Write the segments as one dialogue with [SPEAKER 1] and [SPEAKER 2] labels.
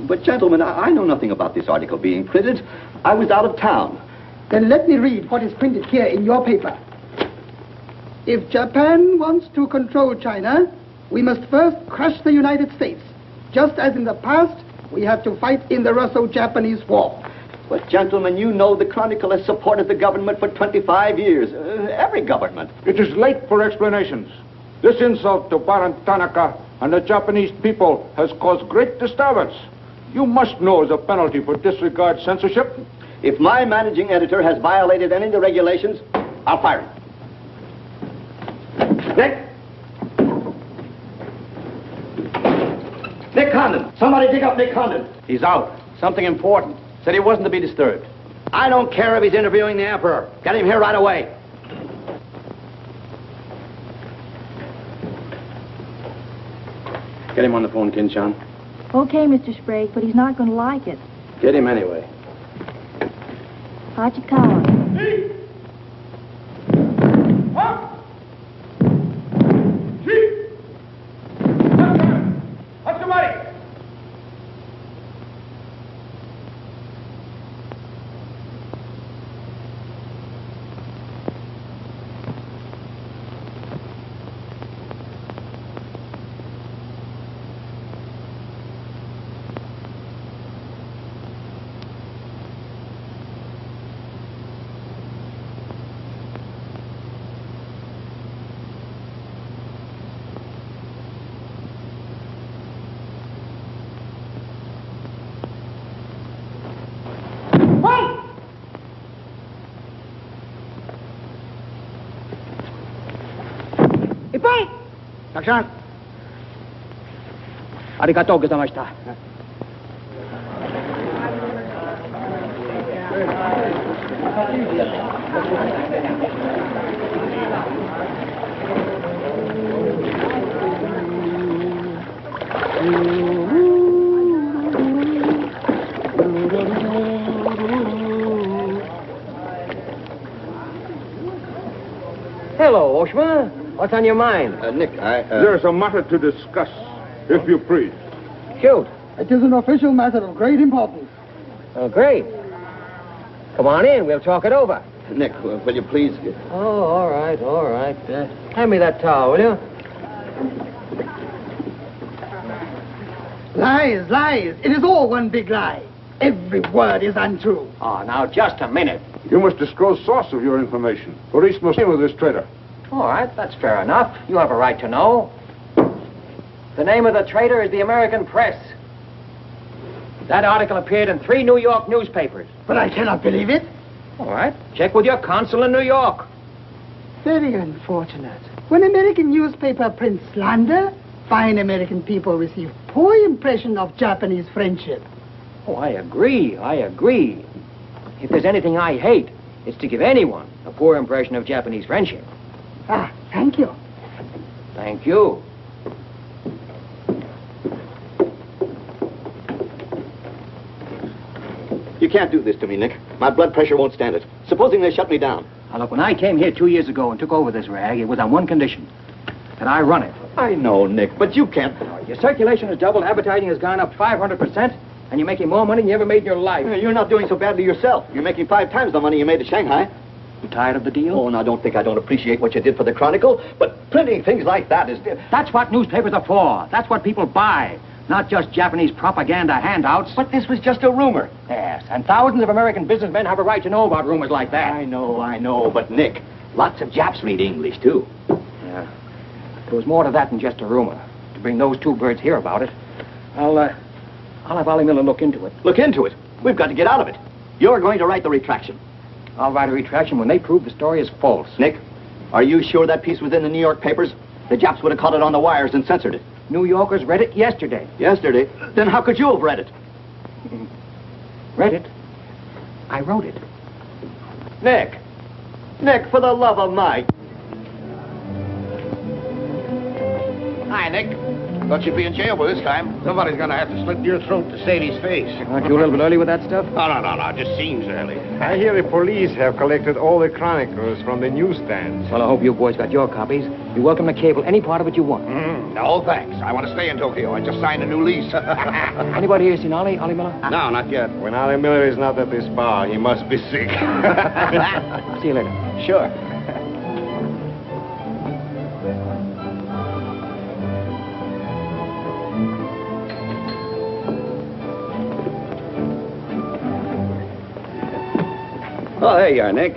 [SPEAKER 1] But, gentlemen, I know nothing about this article being printed. I was out of town.
[SPEAKER 2] Then let me read what is printed here in your paper. If Japan wants to control China, we must first crush the United States. Just as in the past, we have to fight in the Russo-Japanese War.
[SPEAKER 1] But, gentlemen, you know the Chronicle has supported the government for 25 years. Every government.
[SPEAKER 3] It is late for explanations. This insult to Baron Tanaka and the Japanese people has caused great disturbance. You must know as a penalty for disregard censorship.
[SPEAKER 1] If my managing editor has violated any of the regulations, I'll fire him. Nick Condon. Somebody dig up Nick Condon.
[SPEAKER 4] He's out. Something important. Said he wasn't to be disturbed.
[SPEAKER 1] I don't care if he's interviewing the Emperor. Get him here right away.
[SPEAKER 4] Get him on the phone, Kin-chan.
[SPEAKER 5] Okay, Mr. Sprague, but he's not going to like it.
[SPEAKER 4] Get him anyway.
[SPEAKER 5] Hachikawa.
[SPEAKER 4] Action. Arigatou gozaimashita.
[SPEAKER 6] Hello, Oshma. What's on your mind?
[SPEAKER 1] Nick,
[SPEAKER 3] There's a matter to discuss, if you please.
[SPEAKER 6] Shoot.
[SPEAKER 2] It is an official matter of great importance.
[SPEAKER 6] Oh, great. Come on in. We'll talk it over.
[SPEAKER 1] Nick, will you please...
[SPEAKER 6] Oh, all right, all right. Hand me that towel, will you?
[SPEAKER 2] Lies, lies. It is all one big lie. Every word is untrue.
[SPEAKER 4] Oh, now, just a minute.
[SPEAKER 3] You must disclose source of your information. Police must deal with this traitor.
[SPEAKER 6] All right, that's fair enough. You have a right to know. The name of the traitor is the American Press. That article appeared in 3 New York newspapers.
[SPEAKER 2] But I cannot believe it.
[SPEAKER 6] All right. Check with your consul in New York.
[SPEAKER 2] Very unfortunate. When American newspaper prints slander, fine American people receive poor impression of Japanese friendship.
[SPEAKER 6] Oh, I agree. I agree. If there's anything I hate, it's to give anyone a poor impression of Japanese friendship.
[SPEAKER 2] Ah, thank you.
[SPEAKER 6] Thank you.
[SPEAKER 1] You can't do this to me, Nick. My blood pressure won't stand it. Supposing they shut me down.
[SPEAKER 4] Now, look, when I came here 2 years ago and took over this rag, it was on one condition. That I run it.
[SPEAKER 1] I know, Nick, but you can't...
[SPEAKER 4] Your circulation has doubled, advertising has gone up 500%, and you're making more money than you ever made in your life.
[SPEAKER 1] You're not doing so badly yourself. You're making 5 times the money you made at Shanghai.
[SPEAKER 4] You tired of the deal?
[SPEAKER 1] Oh, now, don't think I don't appreciate what you did for the Chronicle, but printing things like that is...
[SPEAKER 4] That's what newspapers are for. That's what people buy. Not just Japanese propaganda handouts.
[SPEAKER 1] But this was just a rumor.
[SPEAKER 4] Yes, and thousands of American businessmen have a right to know about rumors like that.
[SPEAKER 1] I know, but Nick, lots of Japs read English, too.
[SPEAKER 4] Yeah. There was more to that than just a rumor. To bring those 2 birds here about it, I'll have Ollie Miller look into it.
[SPEAKER 1] Look into it. We've got to get out of it. You're going to write the retraction.
[SPEAKER 4] I'll write a retraction when they prove the story is false.
[SPEAKER 1] Nick, are you sure that piece was in the New York papers? The Japs would have caught it on the wires and censored it.
[SPEAKER 4] New Yorkers read it yesterday.
[SPEAKER 1] Yesterday? Then how could you have read it?
[SPEAKER 4] Read it? I wrote it.
[SPEAKER 1] Nick! Nick, for the love of Mike!
[SPEAKER 7] Hi, Nick. Thought you'd be in jail by this time. Somebody's gonna have to slit your throat to save his face.
[SPEAKER 4] Aren't you a little bit early with that stuff?
[SPEAKER 7] No. It just seems early.
[SPEAKER 8] I hear the police have collected all the chronicles from the newsstands.
[SPEAKER 4] Well, I hope you boys got your copies. You're welcome to cable any part of it you want.
[SPEAKER 7] No, thanks. I want to stay in Tokyo. I just signed a new lease.
[SPEAKER 4] Anybody here seen Ollie Miller?
[SPEAKER 7] No, not yet.
[SPEAKER 8] When Ollie Miller is not at this bar, he must be sick.
[SPEAKER 4] See you later.
[SPEAKER 1] Sure.
[SPEAKER 9] Oh, there you are, Nick.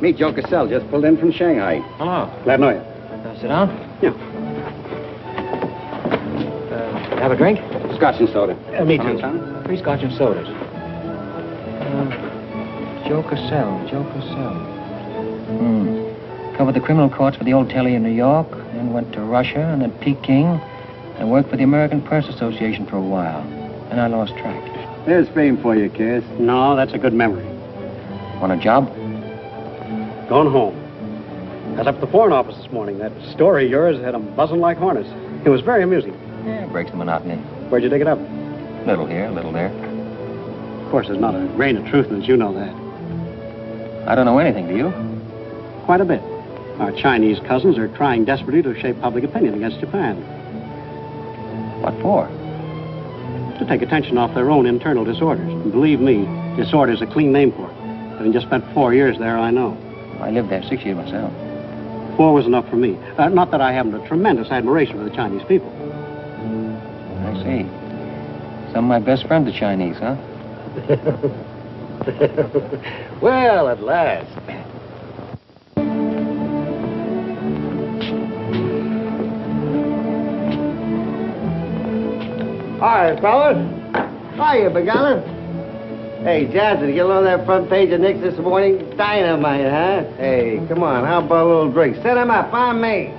[SPEAKER 9] Meet Joe Cassell, just pulled in from Shanghai.
[SPEAKER 6] Hello.
[SPEAKER 9] Glad to know you.
[SPEAKER 6] Sit down.
[SPEAKER 9] Yeah.
[SPEAKER 6] Have a drink?
[SPEAKER 9] Scotch and soda.
[SPEAKER 6] Me
[SPEAKER 9] Come
[SPEAKER 6] too.
[SPEAKER 9] on, son.
[SPEAKER 6] 3 scotch and sodas. Joe Cassell. Covered the criminal courts for the old telly in New York, then went to Russia and then Peking, and worked for the American Press Association for a while. And I lost track.
[SPEAKER 9] There's fame for you, Cass.
[SPEAKER 10] No, that's a good memory.
[SPEAKER 6] Want a job?
[SPEAKER 10] Gone home. Got up at the Foreign Office this morning. That story of yours had them buzzing like hornets. It was very amusing.
[SPEAKER 6] Yeah, breaks the monotony.
[SPEAKER 10] Where'd you dig it up?
[SPEAKER 6] Little here, little there.
[SPEAKER 10] Of course, there's not a grain of truth in it. You know that.
[SPEAKER 6] I don't know anything, do you?
[SPEAKER 10] Quite a bit. Our Chinese cousins are trying desperately to shape public opinion against Japan.
[SPEAKER 6] What for?
[SPEAKER 10] To take attention off their own internal disorders. And believe me, disorder's a clean name for it. Having just spent 4 years there, I know.
[SPEAKER 6] I lived there 6 years myself.
[SPEAKER 10] 4 was enough for me. Not that I haven't a tremendous admiration for the Chinese people.
[SPEAKER 6] I see. Some of my best friends are Chinese, huh?
[SPEAKER 7] Well, at last.
[SPEAKER 11] Hi, fellas. Hiya, Begala. Hey, Johnson, get on that front page of Nick's this morning. Dynamite, huh? Hey, come on, how about a little drink? Set him up, I'm me.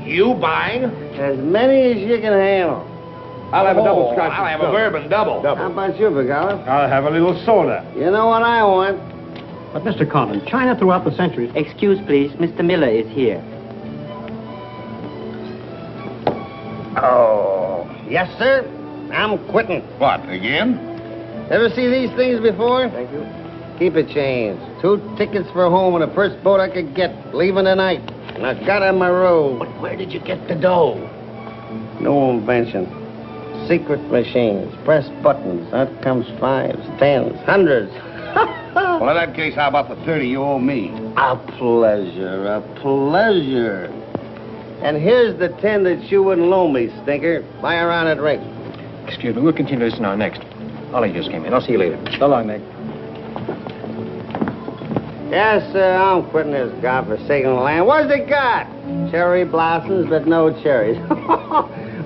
[SPEAKER 7] You buying?
[SPEAKER 11] As many as you can handle.
[SPEAKER 3] I'll have a double scotch.
[SPEAKER 7] I'll have a bourbon double.
[SPEAKER 11] How about you, Begala?
[SPEAKER 8] I'll have a little soda.
[SPEAKER 11] You know what I want?
[SPEAKER 10] But, Mr. Collins, China throughout the centuries...
[SPEAKER 12] Excuse, please. Mr. Miller is here.
[SPEAKER 11] Oh, yes, sir. I'm quitting.
[SPEAKER 7] What, again?
[SPEAKER 11] Ever see these things before? Thank you. Keep it changed. 2 tickets for home on the first boat I could get, leaving tonight. And I got on my road.
[SPEAKER 7] But where did you get the dough?
[SPEAKER 11] No invention. Secret machines. Press buttons. Out comes 5s, 10s, 100s.
[SPEAKER 7] Well, in that case, how about the 30 you owe me?
[SPEAKER 11] A pleasure, a pleasure. And here's the 10 that you wouldn't loan me, stinker. Buy a round of drink.
[SPEAKER 4] Excuse me, we'll continue this now next. Ollie just came in. I'll see you later. So long, Nick.
[SPEAKER 11] Yes, sir, I'm quitting this godforsaken land. What's it got? Cherry blossoms, but no cherries.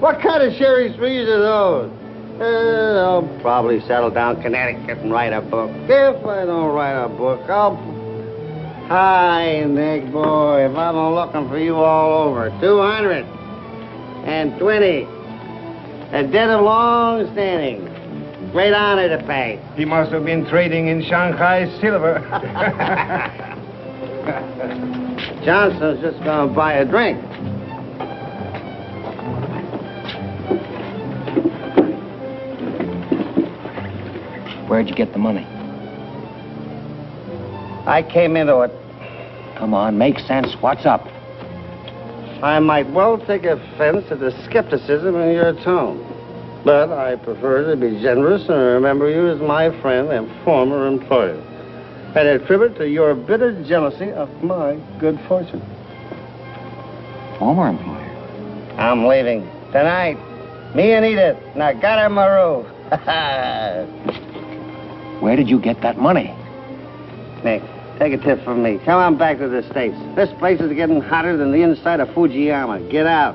[SPEAKER 11] What kind of cherry trees are those? I'll probably settle down Connecticut and write a book. If I don't write a book, I'll... Hi, Nick, boy. If I'm looking for you all over. 220. A debt of long standing. Great honor to pay.
[SPEAKER 8] He must have been trading in Shanghai silver.
[SPEAKER 11] Johnson's just gonna buy a drink.
[SPEAKER 4] Where'd you get the money?
[SPEAKER 11] I came into it.
[SPEAKER 4] Come on, make sense. What's up?
[SPEAKER 11] I might well take offense at the skepticism in your tone. But I prefer to be generous and remember you as my friend and former employer. And attribute to your bitter jealousy of my good fortune.
[SPEAKER 4] Former employer?
[SPEAKER 11] I'm leaving tonight. Me and Edith. And I got her my roof.
[SPEAKER 4] Where did you get that money?
[SPEAKER 11] Nick, take a tip from me. Come on back to the States. This place is getting hotter than the inside of Fujiyama. Get out.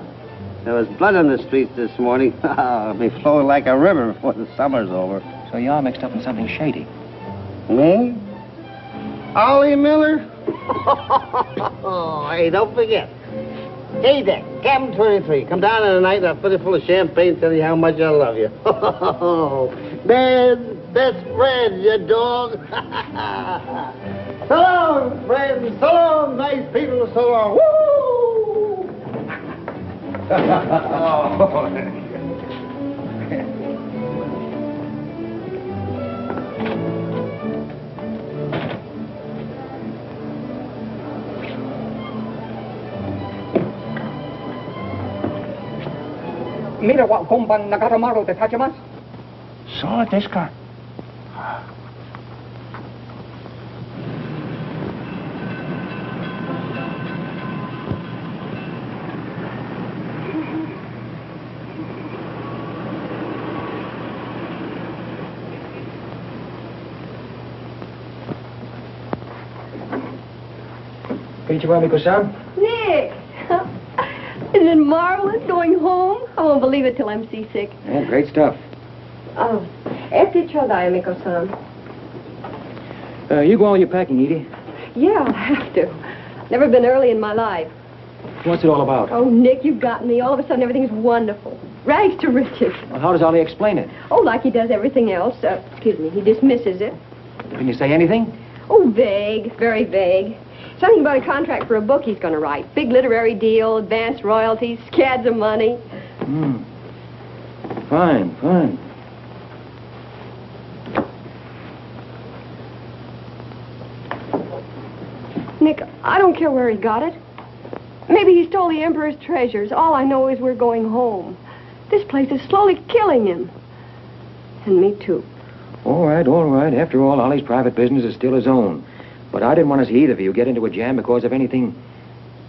[SPEAKER 11] There was blood on the streets this morning. It'll be flowing like a river before the summer's over.
[SPEAKER 4] So you're mixed up in something shady.
[SPEAKER 11] Me? Ollie Miller? Hey, don't forget. Hey, Dick, Captain 23. Come down tonight and I'll fill it full of champagne and tell you how much I love you. Man, best friend, you dog. So long, friends. So long, nice people. So long. Woo!
[SPEAKER 2] Mira wa komban nagaramaru de tachimasu.
[SPEAKER 7] So, this guy.
[SPEAKER 4] Konnichiwa, Miko-san.
[SPEAKER 13] Nick! Isn't it marvelous going home? I won't believe it till I'm seasick.
[SPEAKER 4] Yeah, great stuff.
[SPEAKER 13] Oh, este chodai, Miko-san.
[SPEAKER 4] You go all your packing, Edie.
[SPEAKER 13] Yeah, I'll have to. Never been early in my life.
[SPEAKER 4] What's it all about?
[SPEAKER 13] Oh, Nick, you've got me. All of a sudden, everything's wonderful. Rags to riches.
[SPEAKER 4] Well, how does Ollie explain it?
[SPEAKER 13] Oh, like he does everything else. Excuse me, he dismisses it.
[SPEAKER 4] Can you say anything?
[SPEAKER 13] Oh, vague, very vague. Something about a contract for a book he's going to write. Big literary deal, advanced royalties, scads of money.
[SPEAKER 4] Fine, fine.
[SPEAKER 13] Nick, I don't care where he got it. Maybe he stole the Emperor's treasures. All I know is we're going home. This place is slowly killing him. And me, too.
[SPEAKER 4] All right, all right. After all, Ollie's private business is still his own. But I didn't want to see either of you get into a jam because of anything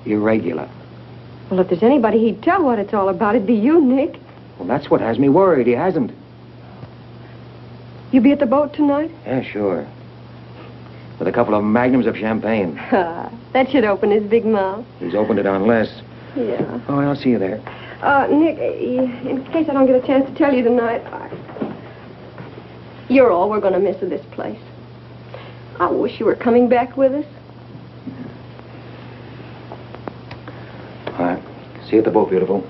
[SPEAKER 4] irregular.
[SPEAKER 13] Well, if there's anybody he'd tell what it's all about, it'd be you, Nick.
[SPEAKER 4] Well, that's what has me worried. He hasn't.
[SPEAKER 13] You be at the boat tonight?
[SPEAKER 4] Yeah, sure. With a couple of magnums of champagne.
[SPEAKER 13] That should open his big mouth.
[SPEAKER 4] He's opened it on less.
[SPEAKER 13] Yeah.
[SPEAKER 4] Oh, I'll see you there.
[SPEAKER 13] Nick, in case I don't get a chance to tell you tonight, you're all we're going to miss of this place. I wish you were coming back with us.
[SPEAKER 4] All right. See you at the boat, beautiful.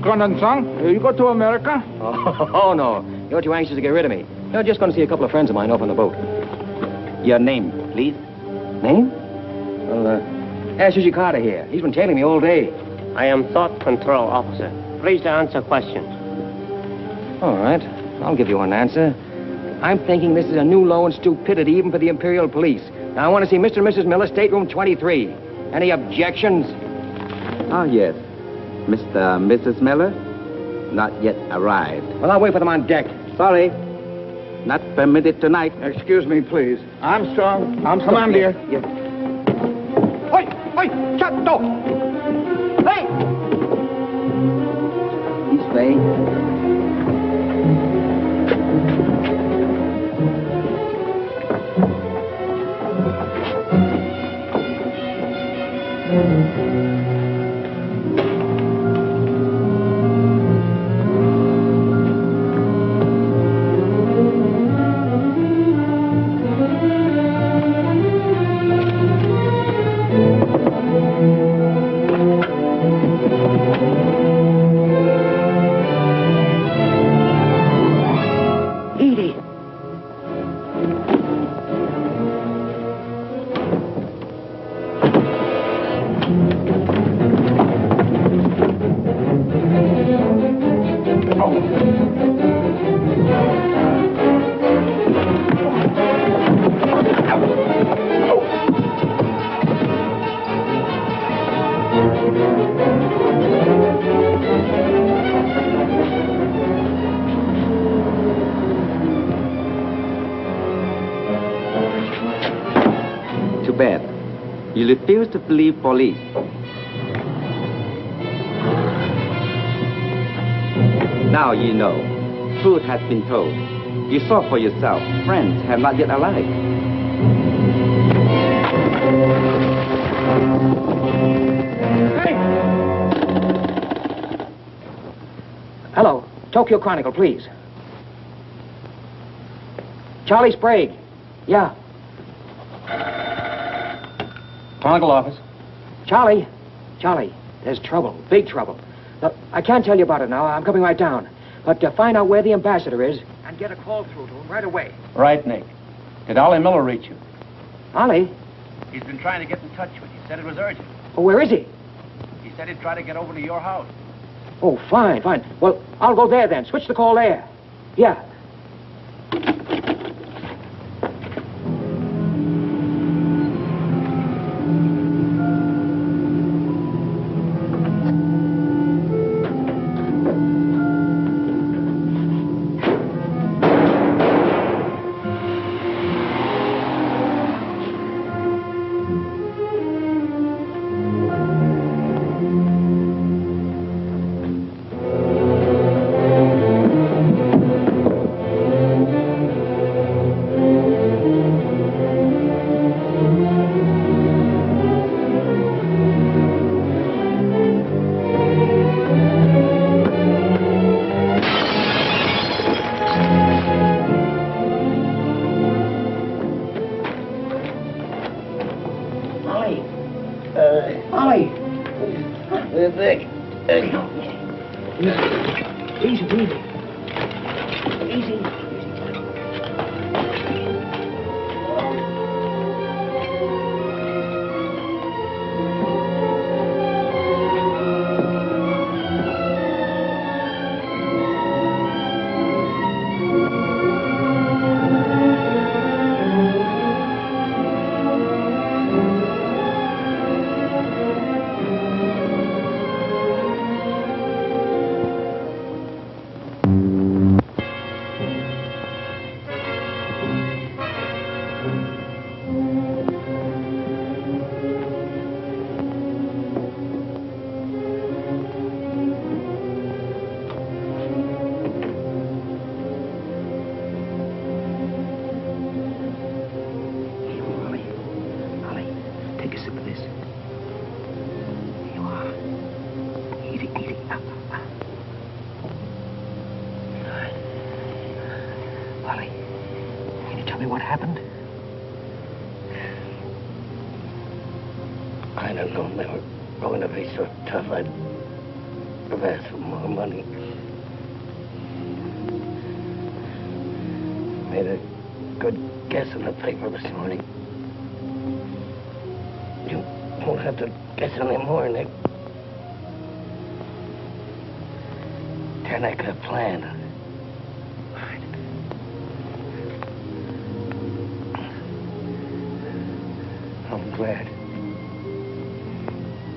[SPEAKER 3] Condensang, you go to America?
[SPEAKER 4] Oh, no. You're too anxious to get rid of me. You're just going to see a couple of friends of mine off on the boat.
[SPEAKER 12] Your name, please?
[SPEAKER 4] Name? Well, ask Sushi Carter here. He's been tailing me all day.
[SPEAKER 12] I am Thought Control Officer. Please to answer questions.
[SPEAKER 4] All right. I'll give you an answer. I'm thinking this is a new low in stupidity even for the Imperial Police. Now, I want to see Mr. and Mrs. Miller, stateroom 23. Any objections?
[SPEAKER 12] Ah, yes. Mr. and Mrs. Miller? Not yet arrived.
[SPEAKER 4] Well, I'll wait for them on deck.
[SPEAKER 12] Sorry. Not permitted tonight.
[SPEAKER 3] Excuse me, please. Armstrong.
[SPEAKER 12] Come on, dear.
[SPEAKER 3] Yes. Oi! Oi! Shut up! Hey!
[SPEAKER 12] This way. Too bad. You refuse to believe police. Now you know. Truth has been told. You saw for yourself. Friends have not yet arrived.
[SPEAKER 4] Hey! Hello. Tokyo Chronicle, please. Charlie Sprague. Yeah.
[SPEAKER 10] Chronicle office.
[SPEAKER 4] Charlie, there's trouble, big trouble. Look, I can't tell you about it now. I'm coming right down. But find out where the ambassador is and get a call through to him right away.
[SPEAKER 10] Right, Nick. Did Ollie Miller reach you?
[SPEAKER 4] Ollie?
[SPEAKER 14] He's been trying to get in touch with you. Said it was urgent.
[SPEAKER 4] Oh, where is he?
[SPEAKER 14] He said he'd try to get over to your house.
[SPEAKER 4] Oh, fine. Well, I'll go there then. Switch the call there. Yeah. what happened?
[SPEAKER 15] I don't know. They were going to be so tough, I'd have asked for more money. Made a good guess in the paper this morning. You won't have to guess anymore, Nick. Tanaka planned. I'm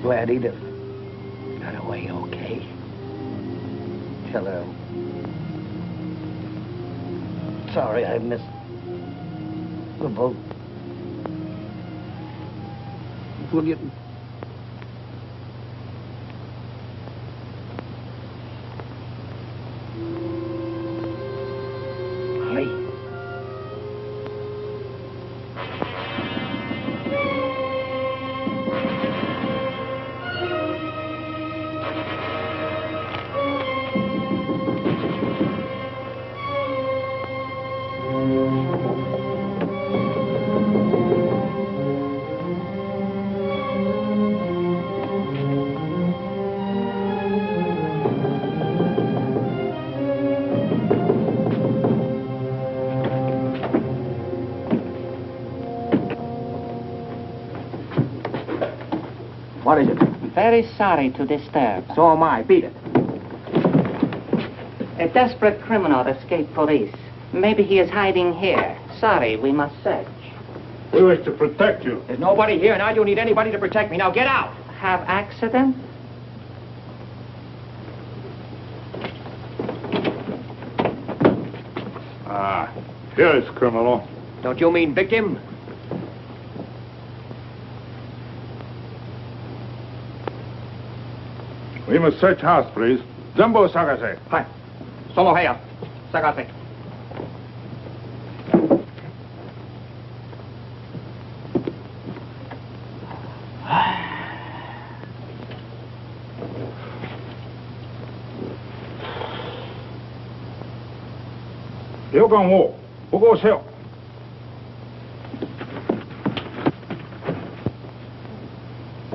[SPEAKER 15] glad Edith got away okay. Tell her I'm sorry I missed the boat.
[SPEAKER 10] Will you...
[SPEAKER 6] What is it?
[SPEAKER 16] Very sorry to disturb.
[SPEAKER 6] So am I. Beat it.
[SPEAKER 16] A desperate criminal escaped police. Maybe he is hiding here. Sorry, we must search.
[SPEAKER 3] We wish to protect you.
[SPEAKER 6] There's nobody here, and I don't need anybody to protect me. Now get out.
[SPEAKER 16] Have accident?
[SPEAKER 3] Here is criminal.
[SPEAKER 6] Don't you mean victim?
[SPEAKER 3] We must search house, please. Jumbo Sagase.
[SPEAKER 6] Hi. Solo Heya. Sagase.
[SPEAKER 3] 여강호, 보고 오세요.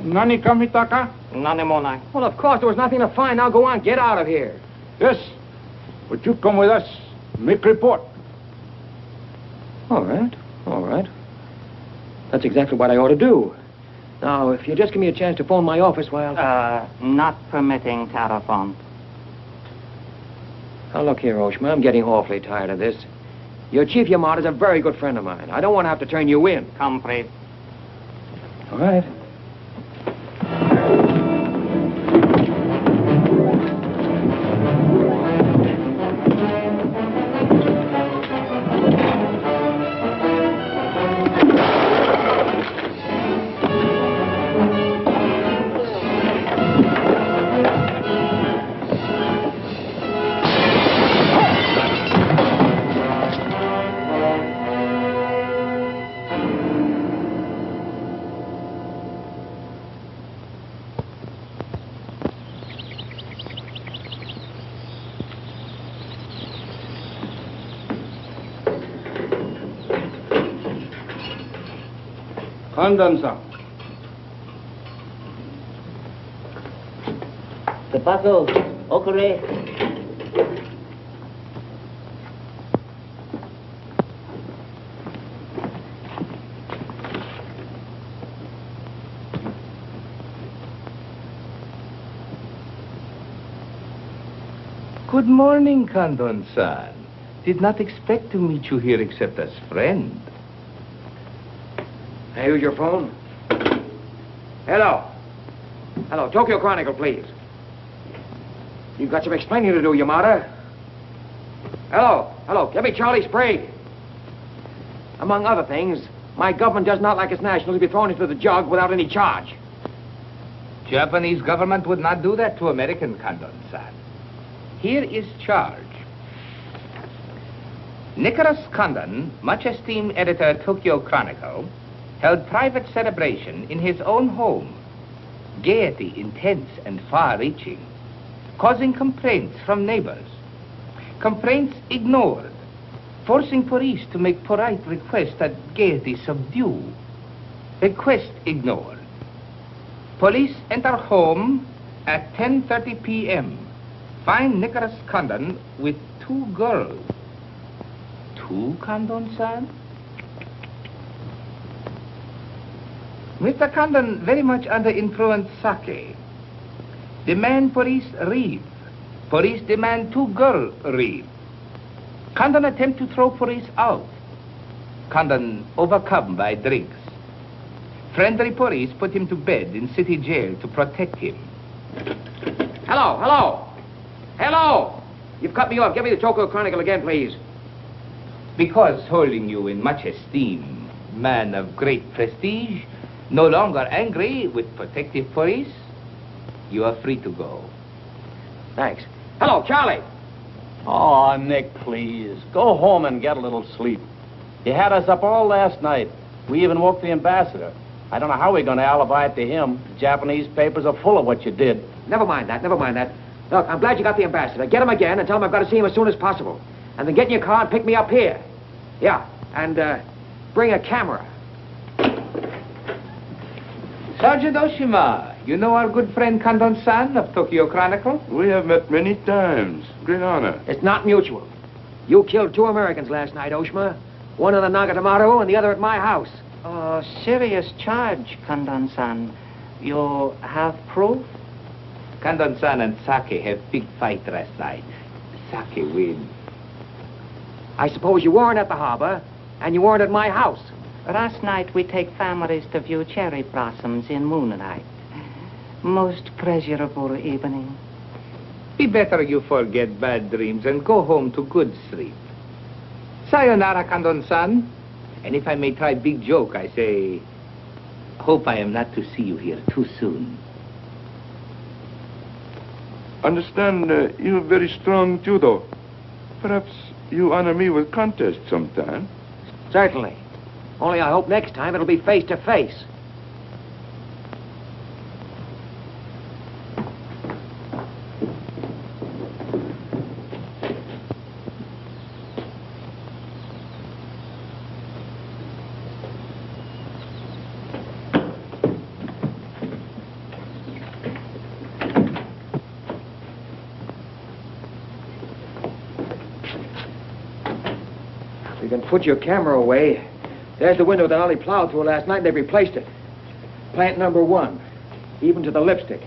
[SPEAKER 3] Nani kamitaka?
[SPEAKER 6] Nanemona. Well, of course, there was nothing to find. Now go on. Get out of here.
[SPEAKER 3] Yes. Would you come with us? Make report.
[SPEAKER 4] All right. All right. That's exactly what I ought to do. Now, if you just give me a chance to phone my office while...
[SPEAKER 16] Not permitting telephone.
[SPEAKER 4] Now, look here, Oshma, I'm getting awfully tired of this. Your Chief Yamada's a very good friend of mine. I don't want to have to turn you in.
[SPEAKER 16] Come, please.
[SPEAKER 4] All right.
[SPEAKER 3] Kandan-san.
[SPEAKER 15] The puzzle, okure.
[SPEAKER 17] Good morning, Kandon-san. Did not expect to meet you here except as friend.
[SPEAKER 4] Hey, use your phone. Hello. Hello, Tokyo Chronicle, please. You've got some explaining to do, Yamada. Hello. Hello, get me Charlie Sprague. Among other things, my government does not like its nationals to be thrown into the jug without any charge.
[SPEAKER 17] Japanese government would not do that to American, Kandon-san. Here is charge. Nicholas Condon, much esteemed editor Tokyo Chronicle, held private celebration in his own home. Gaiety intense and far-reaching, causing complaints from neighbors. Complaints ignored. forcing police to make polite request that Gaiety subdue. Request ignored. Police enter home at 10:30 p.m. Find Nicholas Condon with 2 girls. 2 Condon, son? Mr. Condon very much under influence sake. Demand police read. Police demand 2 girls read. Condon attempt to throw police out. Condon overcome by drinks. Friendly police put him to bed in city jail to protect him.
[SPEAKER 4] Hello, hello. Hello. You've cut me off. Give me the Tokyo Chronicle again, please.
[SPEAKER 17] Because holding you in much esteem, man of great prestige, no longer angry with protective police, you are free to go.
[SPEAKER 4] Thanks. Hello, Charlie.
[SPEAKER 18] Oh, Nick, please. Go home and get a little sleep. You had us up all last night. We even woke the ambassador. I don't know how we're going to alibi it to him. The Japanese papers are full of what you did.
[SPEAKER 4] Never mind that, never mind that. Look, I'm glad you got the ambassador. Get him again and tell him I've got to see him as soon as possible. And then get in your car and pick me up here. Yeah, and bring a camera.
[SPEAKER 17] Sergeant Oshima, you know our good friend Condon-san of Tokyo Chronicle?
[SPEAKER 3] We have met many times. Great honor.
[SPEAKER 4] It's not mutual. You killed 2 Americans last night, Oshima. One in the Nagatomaru and the other at my house.
[SPEAKER 16] Oh, serious charge, Condon-san. You have proof?
[SPEAKER 17] Condon-san and Sake have big fight last night. Sake win.
[SPEAKER 4] I suppose you weren't at the harbor, and you weren't at my house.
[SPEAKER 16] Last night we take families to view cherry blossoms in moonlight. Most pleasurable evening.
[SPEAKER 17] Be better you forget bad dreams and go home to good sleep. Sayonara, Condon-san. And if I may try big joke, I say, hope I am not to see you here too soon.
[SPEAKER 3] Understand, you have very strong judo. Perhaps you honor me with contest sometime.
[SPEAKER 4] Certainly. Only I hope next time it'll be face to face. You can put your camera away. There's the window that Ollie plowed through last night, and they replaced it. Plant number 1, even to the lipstick.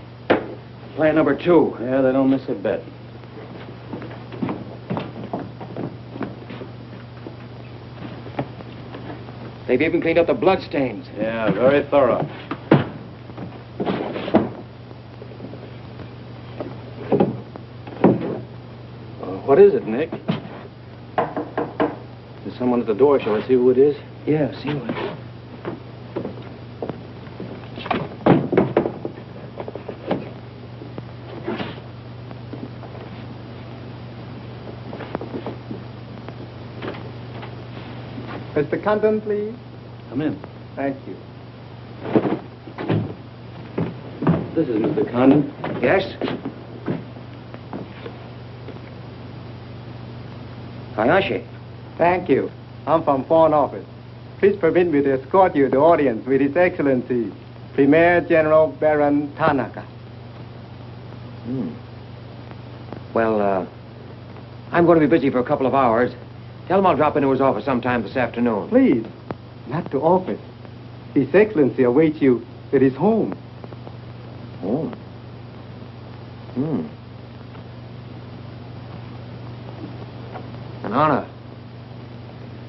[SPEAKER 4] Plant number 2.
[SPEAKER 18] Yeah, they don't miss a bit.
[SPEAKER 4] They've even cleaned up the blood stains.
[SPEAKER 18] Yeah, very thorough. What is it, Nick? There's someone at the door. Shall I see who it is?
[SPEAKER 4] Yeah, see who it is.
[SPEAKER 19] Mr. Condon, please.
[SPEAKER 18] Come in.
[SPEAKER 19] Thank you.
[SPEAKER 18] This is Mr. Condon.
[SPEAKER 4] Yes? Hayashi.
[SPEAKER 19] Thank you. I'm from Foreign Office. Please permit me to escort you to audience with His Excellency, Premier General Baron Tanaka.
[SPEAKER 4] Well, I'm going to be busy for a couple of hours. Tell him I'll drop into his office sometime this afternoon.
[SPEAKER 19] Please, not to office. His Excellency awaits you at his home.
[SPEAKER 4] Home? An honor.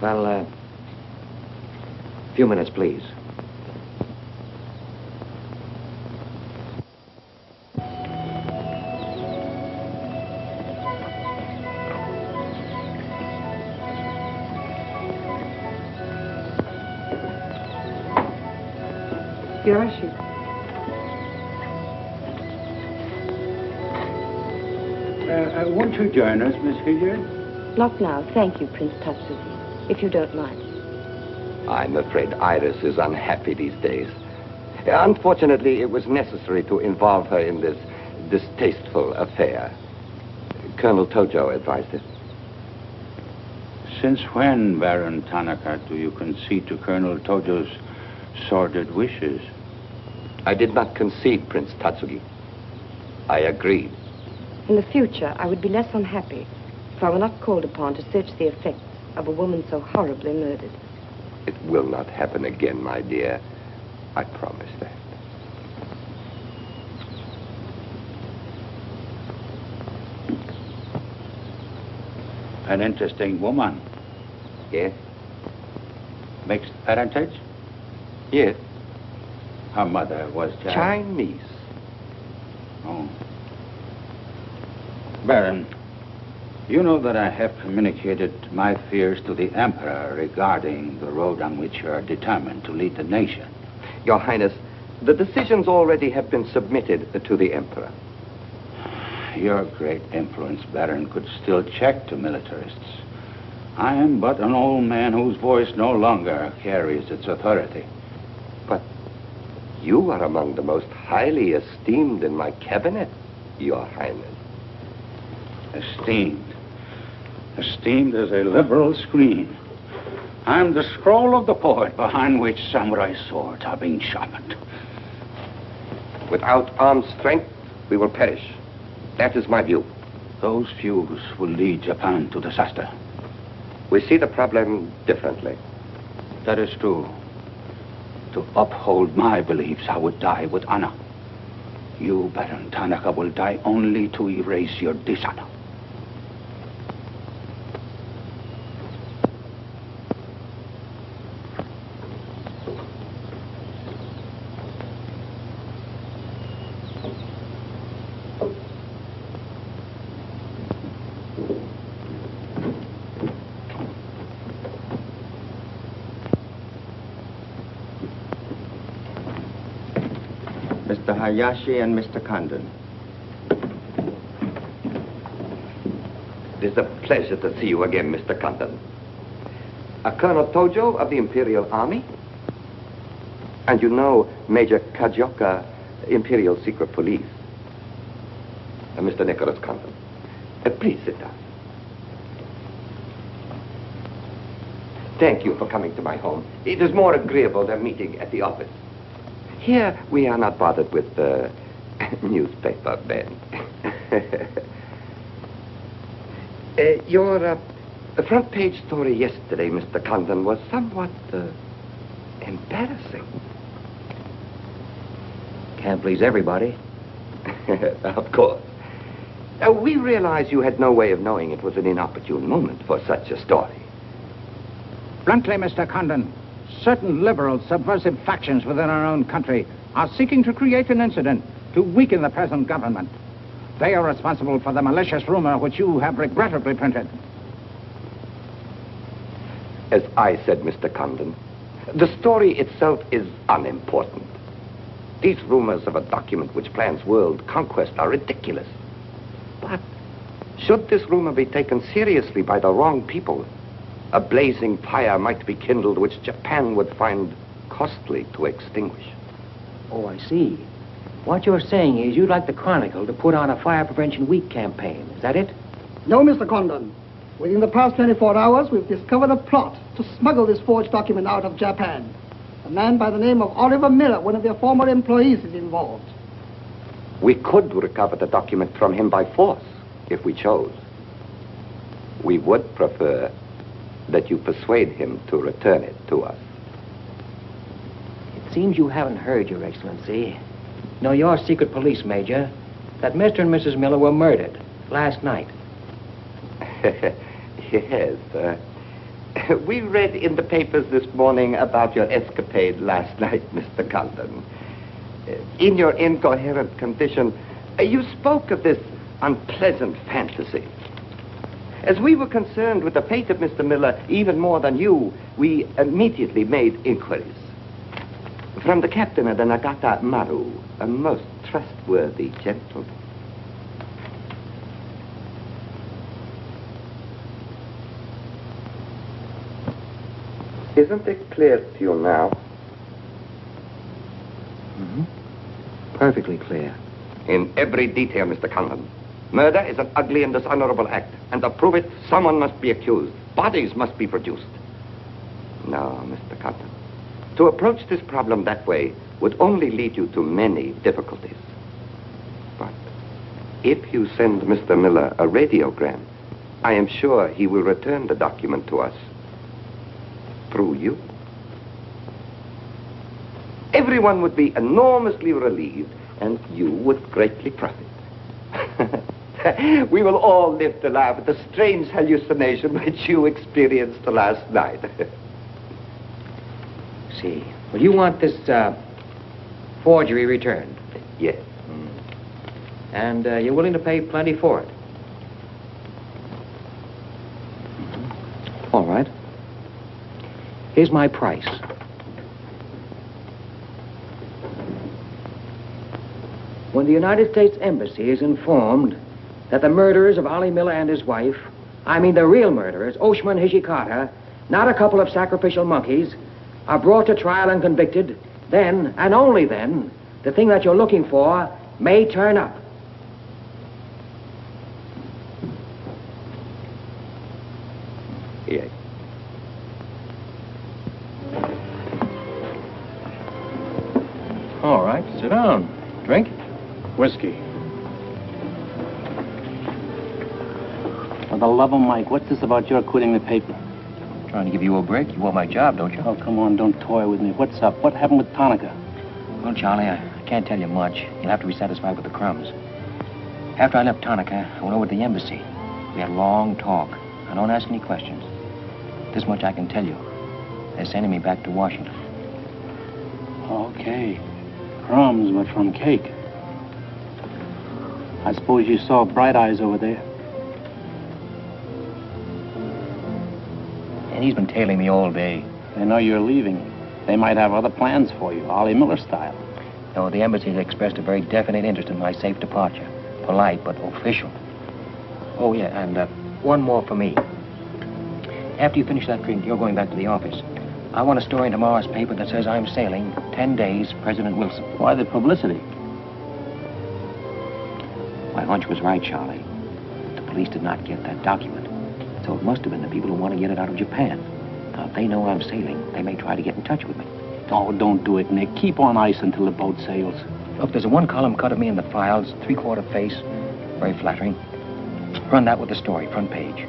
[SPEAKER 4] Well, a few minutes, please.
[SPEAKER 13] Yoshi.
[SPEAKER 9] Won't you join us, Miss Hilliard?
[SPEAKER 20] Not now, thank you, Prince Tatsuji, if you don't mind.
[SPEAKER 21] I'm afraid Iris is unhappy these days. Unfortunately, it was necessary to involve her in this distasteful affair. Colonel Tojo advised it.
[SPEAKER 3] Since when, Baron Tanaka, do you concede to Colonel Tojo's sordid wishes?
[SPEAKER 21] I did not concede, Prince Tatsugi. I agreed.
[SPEAKER 20] In the future, I would be less unhappy if I were not called upon to search the effects of a woman so horribly murdered.
[SPEAKER 21] It will not happen again, my dear. I promise that.
[SPEAKER 3] An interesting woman.
[SPEAKER 21] Yes?
[SPEAKER 3] Mixed parentage?
[SPEAKER 21] Yes.
[SPEAKER 3] Her mother was
[SPEAKER 21] Chinese.
[SPEAKER 3] Oh. Baron, you know that I have communicated my fears to the Emperor regarding the road on which you are determined to lead the nation.
[SPEAKER 21] Your Highness, the decisions already have been submitted to the Emperor.
[SPEAKER 3] Your great influence, Baron, could still check the militarists. I am but an old man whose voice no longer carries its authority.
[SPEAKER 21] But you are among the most highly esteemed in my cabinet, Your Highness.
[SPEAKER 3] Esteemed. Esteemed as a liberal screen. I'm the scroll of the poet behind which samurai swords are being sharpened.
[SPEAKER 21] Without armed strength, we will perish. That is my view.
[SPEAKER 3] Those views will lead Japan to disaster.
[SPEAKER 21] We see the problem differently.
[SPEAKER 3] That is true. To uphold my beliefs, I would die with honor. You, Baron Tanaka, will die only to erase your dishonor.
[SPEAKER 5] Mr. Hayashi and Mr. Condon.
[SPEAKER 21] It is a pleasure to see you again, Mr. Condon. Colonel Tojo of the Imperial Army. And you know Major Kajioka, Imperial Secret Police. Mr. Nicholas Condon. Please sit down. Thank you for coming to my home. It is more agreeable than meeting at the office. Here, we are not bothered with the newspaper men. Your front page story yesterday, Mr. Condon, was somewhat embarrassing.
[SPEAKER 4] Can't please everybody.
[SPEAKER 21] Of course. We realize you had no way of knowing it was an inopportune moment for such a story.
[SPEAKER 17] Bluntly, Mr. Condon, certain liberal subversive factions within our own country are seeking to create an incident to weaken the present government. They are responsible for the malicious rumor which you have regrettably printed.
[SPEAKER 21] As I said, Mr. Condon, the story itself is unimportant. These rumors of a document which plans world conquest are ridiculous. But should this rumor be taken seriously by the wrong people, a blazing fire might be kindled which Japan would find costly to extinguish.
[SPEAKER 4] Oh, I see. What you're saying is you'd like the Chronicle to put on a Fire Prevention Week campaign. Is that it?
[SPEAKER 2] No, Mr. Condon. Within the past 24 hours, we've discovered a plot to smuggle this forged document out of Japan. A man by the name of Oliver Miller, one of their former employees, is involved.
[SPEAKER 21] We could recover the document from him by force, if we chose. We would prefer that you persuade him to return it to us.
[SPEAKER 4] It seems you haven't heard, Your Excellency. No, your secret police, Major, that Mr. and Mrs. Miller were murdered last night.
[SPEAKER 21] Yes. We read in the papers this morning about your escapade last night, Mr. Condon. In your incoherent condition, you spoke of this unpleasant fantasy. As we were concerned with the fate of Mr. Miller even more than you, we immediately made inquiries. From the captain of the Nagata Maru, a most trustworthy gentleman. Isn't it clear to you now?
[SPEAKER 4] Mm-hmm. Perfectly clear.
[SPEAKER 21] In every detail, Mr. Condon. Murder is an ugly and dishonorable act, and to prove it, someone must be accused. Bodies must be produced. No, Mr. Cotton. To approach this problem that way would only lead you to many difficulties. But if you send Mr. Miller a radiogram, I am sure he will return the document to us through you. Everyone would be enormously relieved, and you would greatly profit. We will all live to laugh at the strange hallucination which you experienced last night.
[SPEAKER 4] See. Well, you want this forgery returned?
[SPEAKER 21] Yes.
[SPEAKER 4] And you're willing to pay plenty for it? All right. Here's my price. When the United States Embassy is informed that the murderers of Ollie Miller and his wife, I mean the real murderers, Oshman Hijikata, not a couple of sacrificial monkeys, are brought to trial and convicted, then, and only then, the thing that you're looking for may turn up.
[SPEAKER 21] Yes.
[SPEAKER 4] All right, sit down. Drink?
[SPEAKER 10] Whiskey. For the love of Mike, what's this about your quitting the paper?
[SPEAKER 4] Trying to give you a break. You want my job, don't you?
[SPEAKER 10] Oh, come on, don't toy with me. What's up? What happened with Tonica?
[SPEAKER 4] Well, Charlie, I can't tell you much. You'll have to be satisfied with the crumbs. After I left Tonica, I went over to the embassy. We had a long talk. I don't ask any questions. This much I can tell you. They're sending me back to Washington.
[SPEAKER 10] Okay. Crumbs, but from cake. I suppose you saw Bright Eyes over there.
[SPEAKER 4] And he's been tailing me all day.
[SPEAKER 10] They know you're leaving. They might have other plans for you, Ollie Miller style.
[SPEAKER 4] No, the embassy has expressed a very definite interest in my safe departure. Polite, but official. Oh, yeah, and one more for me. After you finish that drink, you're going back to the office. I want a story in tomorrow's paper that says I'm sailing 10 days, President Wilson.
[SPEAKER 10] Why the publicity?
[SPEAKER 4] My hunch was right, Charlie. The police did not get that document. So it must have been the people who want to get it out of Japan. Now, if they know I'm sailing, they may try to get in touch with me.
[SPEAKER 10] Oh, don't do it, Nick. Keep on ice until the boat sails.
[SPEAKER 4] Look, there's a one-column cut of me in the files, three-quarter face. Very flattering. Run that with the story, front page.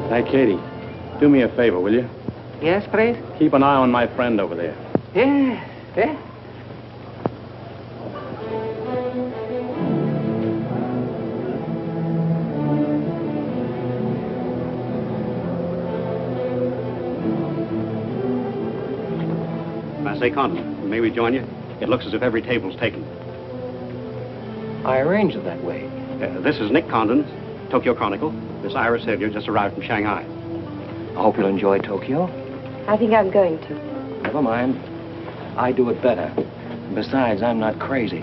[SPEAKER 10] Hey, Katie, do me a favor, will you?
[SPEAKER 16] Yes, please?
[SPEAKER 10] Keep an eye on my friend over there.
[SPEAKER 16] Yes, yes.
[SPEAKER 10] I say, Condon, may we join you? It looks as if every table's taken.
[SPEAKER 4] I arranged it that way.
[SPEAKER 10] This is Nick Condon, Tokyo Chronicle. Miss Iris Hillier just arrived from Shanghai.
[SPEAKER 4] I hope you'll enjoy Tokyo.
[SPEAKER 20] I think I'm going to.
[SPEAKER 4] Never mind. I do it better. Besides, I'm not crazy.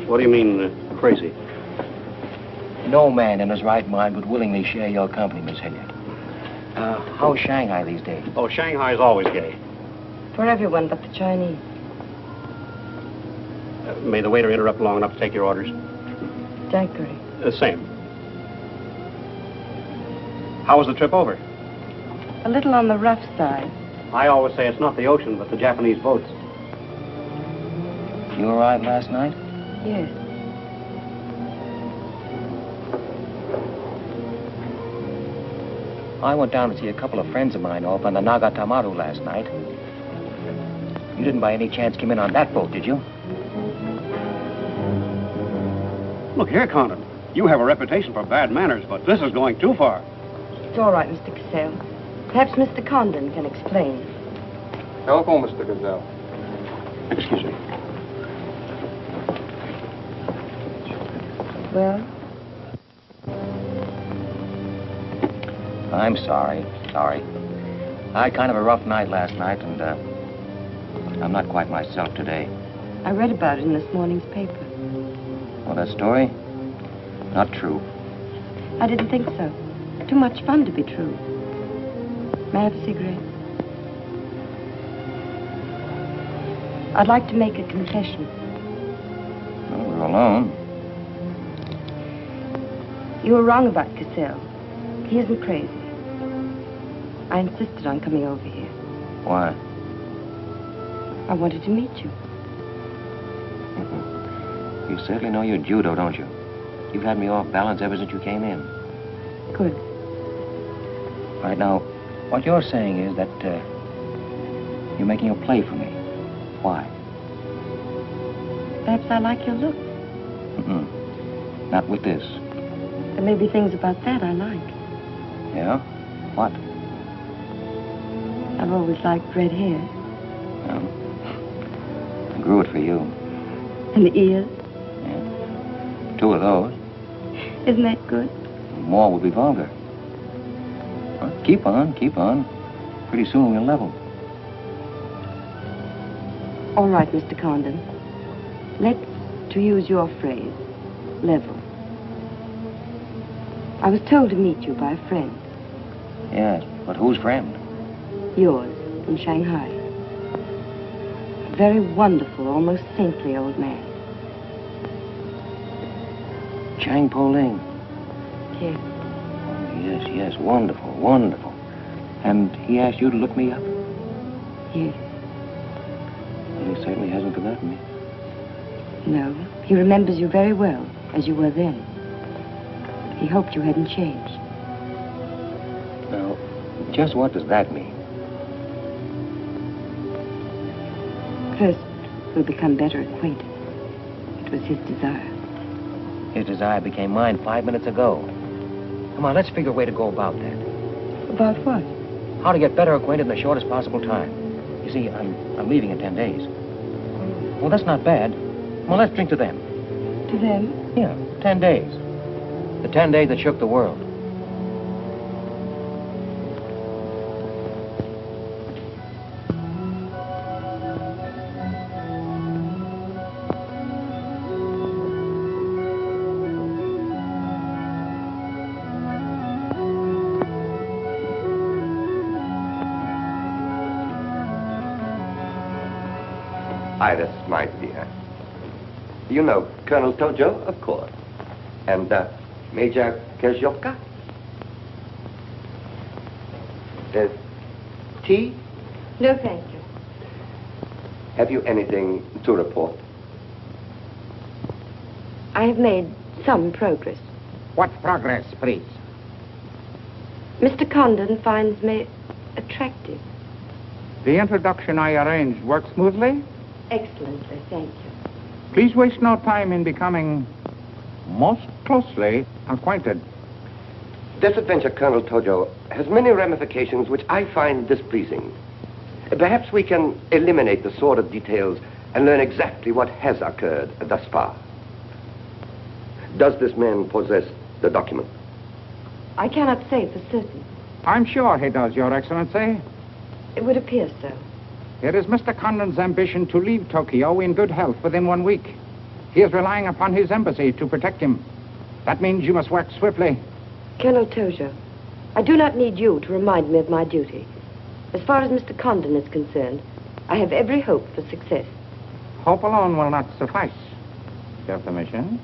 [SPEAKER 10] What do you mean, crazy?
[SPEAKER 4] No man in his right mind would willingly share your company, Miss Hilliard. How's Shanghai these days?
[SPEAKER 10] Oh, Shanghai's always gay.
[SPEAKER 20] For everyone but the Chinese.
[SPEAKER 10] May the waiter interrupt long enough to take your orders?
[SPEAKER 20] Daiquiri.
[SPEAKER 10] Same. How was the trip over?
[SPEAKER 20] A little on the rough side.
[SPEAKER 10] I always say it's not the ocean, but the Japanese boats.
[SPEAKER 4] You arrived last night?
[SPEAKER 20] Yes.
[SPEAKER 4] I went down to see a couple of friends of mine off on the Nagatamaru last night. You didn't by any chance come in on that boat, did you?
[SPEAKER 10] Look here, Condon. You have a reputation for bad manners, but this is going too far.
[SPEAKER 20] It's all right, Mr. Cassell. Perhaps Mr. Condon can explain.
[SPEAKER 3] Telephone, Mr. Gazelle.
[SPEAKER 10] Excuse me.
[SPEAKER 20] Well?
[SPEAKER 4] I'm sorry. I had kind of a rough night last night, and I'm not quite myself today.
[SPEAKER 20] I read about it in this morning's paper.
[SPEAKER 4] Well, that story? Not true.
[SPEAKER 20] I didn't think so. Too much fun to be true. May I have a cigarette? I'd like to make a confession.
[SPEAKER 4] Well, we're alone.
[SPEAKER 20] You were wrong about Cassell. He isn't crazy. I insisted on coming over here.
[SPEAKER 4] Why?
[SPEAKER 20] I wanted to meet you.
[SPEAKER 4] You certainly know your judo, don't you? You've had me off balance ever since you came in.
[SPEAKER 20] Good.
[SPEAKER 4] Right now, what you're saying is that you're making a play for me. Why?
[SPEAKER 20] Perhaps I like your look.
[SPEAKER 4] Not with this.
[SPEAKER 20] There may be things about that I like.
[SPEAKER 4] Yeah? What?
[SPEAKER 20] I've always liked red hair.
[SPEAKER 4] Well, I grew it for you.
[SPEAKER 20] And the ears.
[SPEAKER 4] 2 of those.
[SPEAKER 20] Isn't that good?
[SPEAKER 4] More would be vulgar. Well, keep on, keep on. Pretty soon we'll level.
[SPEAKER 20] All right, Mr. Condon. Let's, to use your phrase, level. I was told to meet you by a friend.
[SPEAKER 4] Yes, but whose friend?
[SPEAKER 20] Yours, in Shanghai. A very wonderful, almost saintly old man.
[SPEAKER 4] Chang Po Ling.
[SPEAKER 20] Yes.
[SPEAKER 4] Oh, yes, yes, wonderful, wonderful. And he asked you to look me up?
[SPEAKER 20] Yes.
[SPEAKER 4] Well, he certainly hasn't forgotten me.
[SPEAKER 20] No, he remembers you very well, as you were then. He hoped you hadn't changed.
[SPEAKER 4] Now, just what does that mean?
[SPEAKER 20] First, we'll become better acquainted. It was his desire.
[SPEAKER 4] His desire became mine 5 minutes ago. Come on, let's figure a way to go about that.
[SPEAKER 20] About what?
[SPEAKER 4] How to get better acquainted in the shortest possible time. You see, I'm leaving in 10 days. Well, that's not bad. Well, let's drink to them.
[SPEAKER 20] To them?
[SPEAKER 4] Yeah, 10 days. The 10 days that shook the world.
[SPEAKER 21] Iris, my dear. You know Colonel Tojo, of course. And Major Kezhoka. Tea?
[SPEAKER 20] No, thank you.
[SPEAKER 21] Have you anything to report?
[SPEAKER 20] I have made some progress.
[SPEAKER 17] What progress, please?
[SPEAKER 20] Mr. Condon finds me attractive.
[SPEAKER 17] The introduction I arranged worked smoothly?
[SPEAKER 20] Excellently, thank you.
[SPEAKER 17] Please waste no time in becoming most closely acquainted.
[SPEAKER 21] This adventure, Colonel Tojo, has many ramifications which I find displeasing. Perhaps we can eliminate the sordid details and learn exactly what has occurred thus far. Does this man possess the document?
[SPEAKER 20] I cannot say for certain.
[SPEAKER 17] I'm sure he does, Your Excellency.
[SPEAKER 20] It would appear so.
[SPEAKER 17] It is Mr. Condon's ambition to leave Tokyo in good health within 1 week. He is relying upon his embassy to protect him. That means you must work swiftly.
[SPEAKER 20] Colonel Tojo, I do not need you to remind me of my duty. As far as Mr. Condon is concerned, I have every hope for success.
[SPEAKER 17] Hope alone will not suffice. Your permission?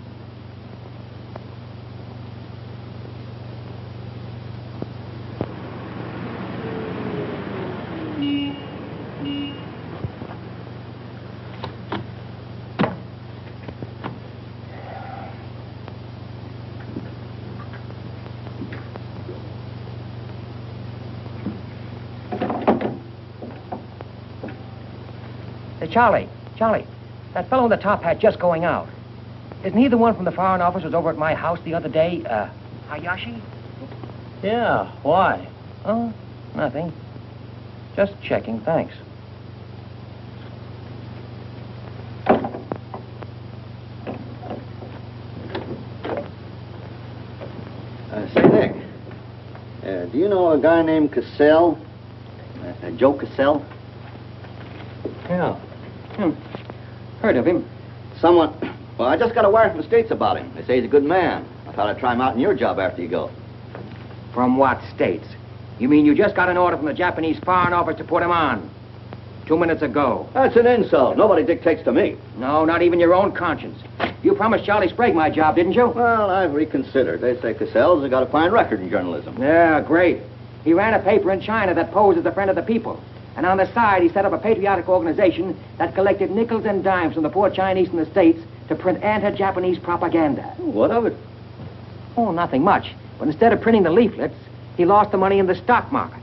[SPEAKER 4] Charlie, that fellow in the top hat just going out. Isn't he the one from the Foreign Office who was over at my house the other day? Hayashi?
[SPEAKER 18] Yeah, why?
[SPEAKER 4] Oh, nothing. Just checking, thanks.
[SPEAKER 9] Say, Nick, do you know a guy named Cassell? Joe Cassell?
[SPEAKER 12] Yeah. Heard of him.
[SPEAKER 9] Well, I just got a wire from the States about him. They say he's a good man. I thought I'd try him out in your job after you go.
[SPEAKER 4] From what states?
[SPEAKER 6] You mean you just got an order from the Japanese Foreign Office to put him on? 2 minutes ago.
[SPEAKER 1] That's an insult. Nobody dictates to me.
[SPEAKER 6] No, not even your own conscience. You promised Charlie Sprague my job, didn't you?
[SPEAKER 1] Well, I've reconsidered. They say Cassell's got a fine record in journalism.
[SPEAKER 6] Yeah, great. He ran a paper in China that posed as a friend of the people. And on the side, he set up a patriotic organization that collected nickels and dimes from the poor Chinese in the States to print anti-Japanese propaganda.
[SPEAKER 1] What of it?
[SPEAKER 6] Oh, nothing much. But instead of printing the leaflets, he lost the money in the stock market.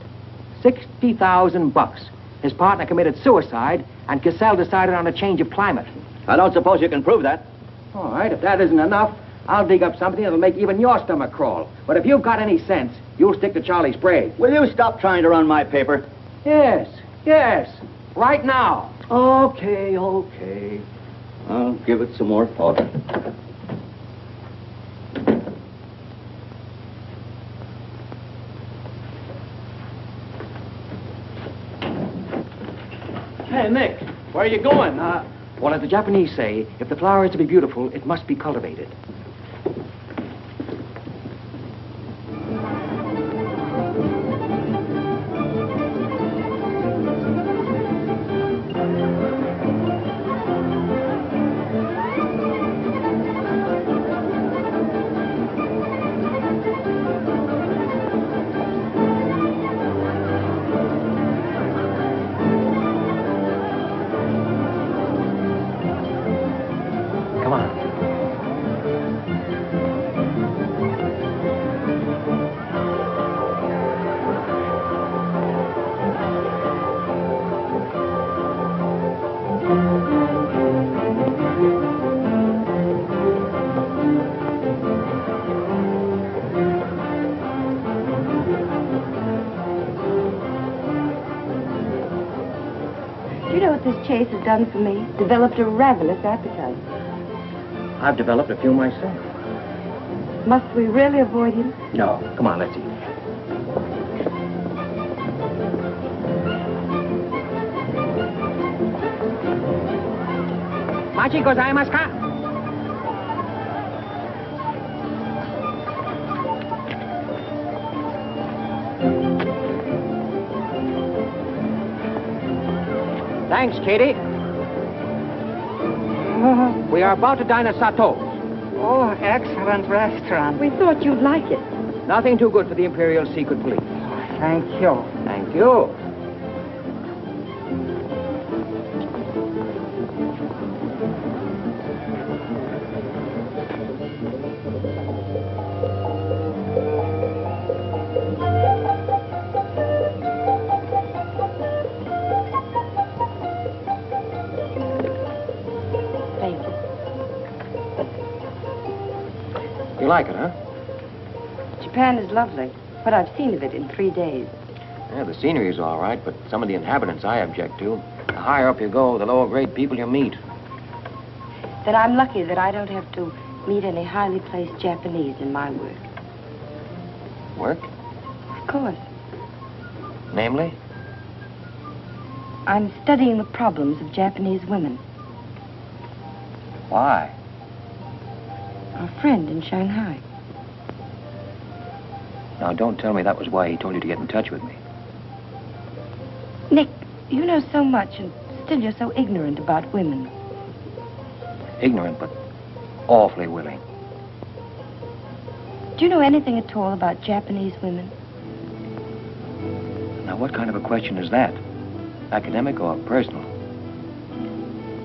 [SPEAKER 6] $60,000. His partner committed suicide, and Cassell decided on a change of climate.
[SPEAKER 1] I don't suppose you can prove that.
[SPEAKER 6] All right, if that isn't enough, I'll dig up something that'll make even your stomach crawl. But if you've got any sense, you'll stick to Charlie Sprague.
[SPEAKER 1] Will you stop trying to run my paper?
[SPEAKER 6] Yes, yes. Right now.
[SPEAKER 1] Okay. I'll give it some more thought.
[SPEAKER 18] Hey, Nick, where are you going?
[SPEAKER 6] Well, as the Japanese say, if the flower is to be beautiful, it must be cultivated. Come on.
[SPEAKER 20] Do you know what this chase has done for me? Developed a ravenous appetite.
[SPEAKER 6] I've developed a few myself.
[SPEAKER 20] Must we really avoid him?
[SPEAKER 6] No, come on, let's eat. Machi gozaimasu ka? Thanks, Katie. We are about to dine at Sato's.
[SPEAKER 16] Oh, excellent restaurant.
[SPEAKER 20] We thought you'd like it.
[SPEAKER 6] Nothing too good for the Imperial Secret Police.
[SPEAKER 16] Thank you.
[SPEAKER 6] Thank you.
[SPEAKER 20] Thank you.
[SPEAKER 6] You like it, huh?
[SPEAKER 20] Japan is lovely. What I've seen of it in 3 days.
[SPEAKER 4] Yeah, the scenery's all right, but some of the inhabitants I object to. The higher up you go, the lower grade people you meet.
[SPEAKER 20] Then I'm lucky that I don't have to meet any highly placed Japanese in my work.
[SPEAKER 4] Work?
[SPEAKER 20] Of course.
[SPEAKER 4] Namely?
[SPEAKER 20] I'm studying the problems of Japanese women.
[SPEAKER 4] Why?
[SPEAKER 20] Our friend in Shanghai.
[SPEAKER 4] Now, don't tell me that was why he told you to get in touch with me.
[SPEAKER 20] Nick, you know so much, and still you're so ignorant about women.
[SPEAKER 4] Ignorant, but awfully willing.
[SPEAKER 20] Do you know anything at all about Japanese women?
[SPEAKER 4] Now, what kind of a question is that? Academic or personal?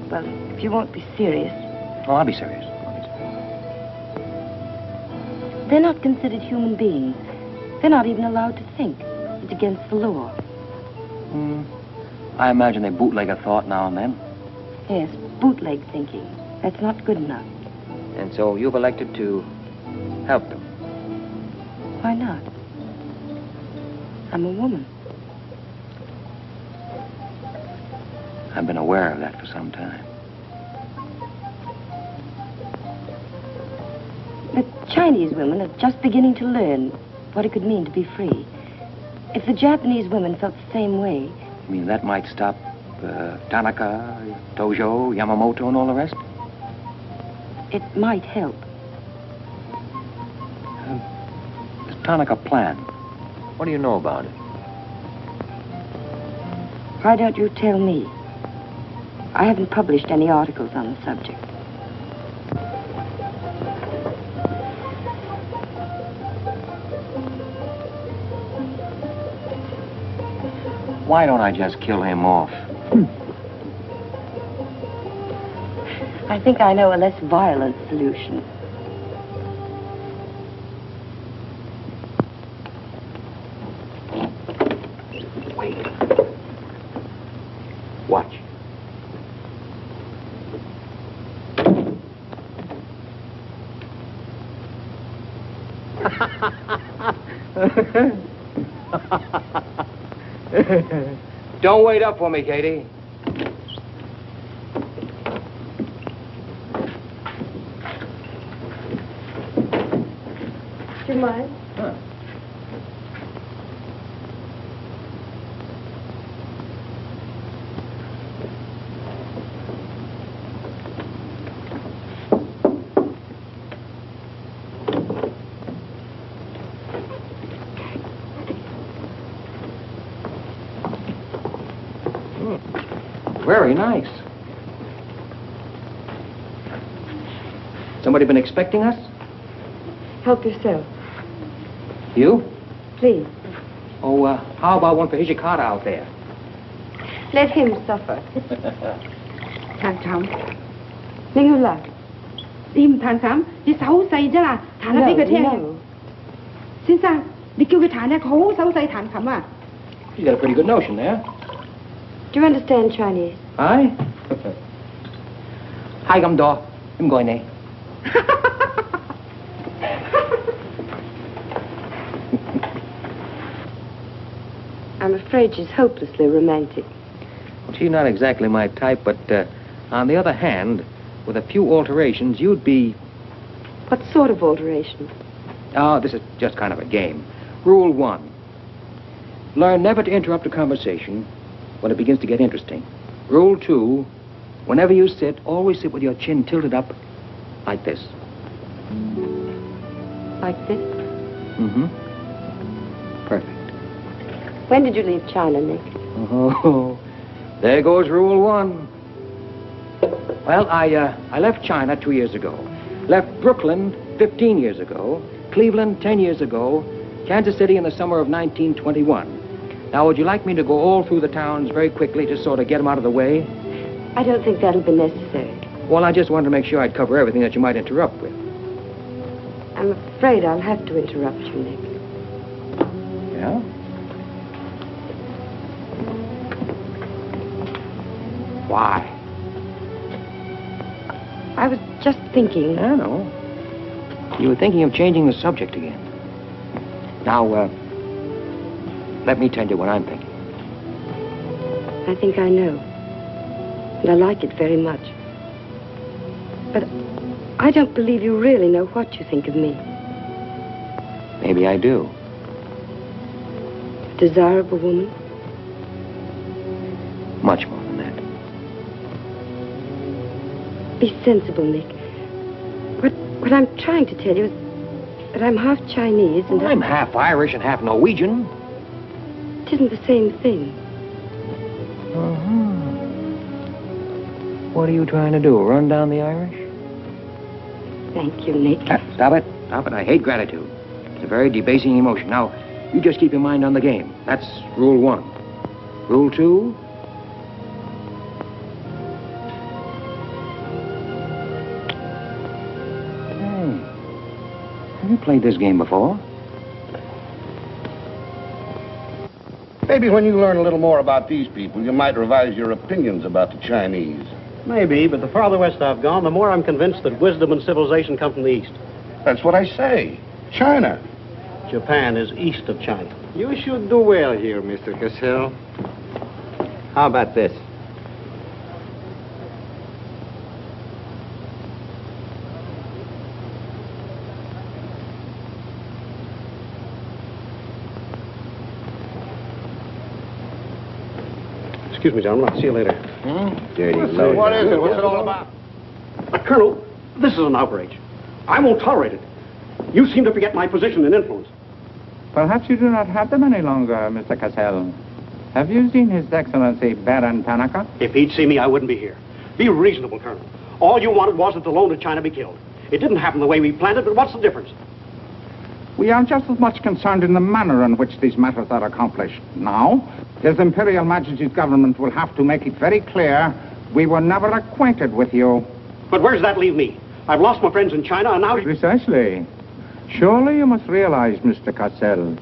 [SPEAKER 20] Well, if you won't be serious.
[SPEAKER 4] Oh, I'll be serious.
[SPEAKER 20] They're not considered human beings. They're not even allowed to think. It's against the law.
[SPEAKER 4] I imagine they bootleg a thought now and then.
[SPEAKER 20] Yes, bootleg thinking. That's not good enough.
[SPEAKER 4] And so you've elected to help them.
[SPEAKER 20] Why not? I'm a woman.
[SPEAKER 4] I've been aware of that for some time.
[SPEAKER 20] The Chinese women are just beginning to learn what it could mean to be free. If the Japanese women felt the same way...
[SPEAKER 4] You mean that might stop Tanaka, Tojo, Yamamoto, and all the rest?
[SPEAKER 20] It might help.
[SPEAKER 4] This Tanaka plan, what do you know about it?
[SPEAKER 20] Why don't you tell me? I haven't published any articles on the subject.
[SPEAKER 4] Why don't I just kill him off?
[SPEAKER 20] I think I know a less violent solution.
[SPEAKER 4] Wait. Watch. Don't wait up for me, Katie.
[SPEAKER 13] Do you mind?
[SPEAKER 4] Huh. Very nice. Somebody been expecting us?
[SPEAKER 20] Help yourself.
[SPEAKER 4] You?
[SPEAKER 20] Please.
[SPEAKER 4] Oh, how about one for Hijikata out there?
[SPEAKER 20] Let him suffer.
[SPEAKER 8] Thằng Trọng,
[SPEAKER 20] Linh Hương là.
[SPEAKER 8] tìm thằng Trọng, đi xấu xay chứ là, thằng nó biết cái theo. Xin sao, đi kêu cái thằng này khổ xấu xay thằng Trọng à?
[SPEAKER 4] You got a pretty good notion there.
[SPEAKER 20] Do you understand Chinese?
[SPEAKER 4] Aye? Hai găm đỏ, em gọi này.
[SPEAKER 20] I'm afraid she's hopelessly romantic.
[SPEAKER 4] Well, she's not exactly my type, but on the other hand, with a few alterations, you'd be...
[SPEAKER 20] What sort of alteration?
[SPEAKER 4] Oh, this is just kind of a game. Rule 1. Learn never to interrupt a conversation when it begins to get interesting. Rule 2. Whenever you sit, always sit with your chin tilted up like this.
[SPEAKER 20] Like this?
[SPEAKER 4] Mm-hmm. Perfect.
[SPEAKER 20] When did you leave China, Nick?
[SPEAKER 4] Oh, there goes Rule 1. Well, I left China 2 years ago. Left Brooklyn 15 years ago. Cleveland 10 years ago. Kansas City in the summer of 1921. Now, would you like me to go all through the towns very quickly to sort of get them out of the way?
[SPEAKER 20] I don't think that'll be necessary.
[SPEAKER 4] Well, I just wanted to make sure I'd cover everything that you might interrupt with.
[SPEAKER 20] I'm afraid I'll have to interrupt you, Nick.
[SPEAKER 4] Yeah? Why?
[SPEAKER 20] I was just thinking...
[SPEAKER 4] I know. You were thinking of changing the subject again. Now, let me tell you what I'm thinking.
[SPEAKER 20] I think I know. And I like it very much. But I don't believe you really know what you think of me.
[SPEAKER 4] Maybe I do.
[SPEAKER 20] A desirable woman?
[SPEAKER 4] Much more than that.
[SPEAKER 20] Be sensible, Nick. What I'm trying to tell you is that I'm half Chinese and...
[SPEAKER 4] I'm half Irish and half Norwegian.
[SPEAKER 20] It isn't the same thing.
[SPEAKER 4] Uh-huh. What are you trying to do, run down the Irish?
[SPEAKER 20] Thank you, Nick.
[SPEAKER 4] Stop it. Stop it. I hate gratitude. It's a very debasing emotion. Now, you just keep your mind on the game. That's Rule 1. Rule 2... Have you played this game before?
[SPEAKER 7] Maybe when you learn a little more about these people, you might revise your opinions about the Chinese.
[SPEAKER 10] Maybe, but the farther west I've gone, the more I'm convinced that wisdom and civilization come from the east.
[SPEAKER 7] That's what I say. China.
[SPEAKER 10] Japan is east of China.
[SPEAKER 11] You should do well here, Mr. Cassell. How about this?
[SPEAKER 10] Excuse me, gentlemen. I'll see you later.
[SPEAKER 11] Dirty
[SPEAKER 7] low. What is it? What's it all about?
[SPEAKER 10] Colonel, this is an outrage. I won't tolerate it. You seem to forget my position and influence.
[SPEAKER 17] Perhaps you do not have them any longer, Mr. Cassell. Have you seen His Excellency Baron Tanaka?
[SPEAKER 10] If he'd see me, I wouldn't be here. Be reasonable, Colonel. All you wanted was that the loan to China be killed. It didn't happen the way we planned it, but what's the difference?
[SPEAKER 3] We are just as much concerned in the manner in which these matters are accomplished. Now, His Imperial Majesty's government will have to make it very clear we were never acquainted with you.
[SPEAKER 10] But where does that leave me? I've lost my friends in China, and now...
[SPEAKER 3] Precisely. Surely you must realize, Mr. Cassell,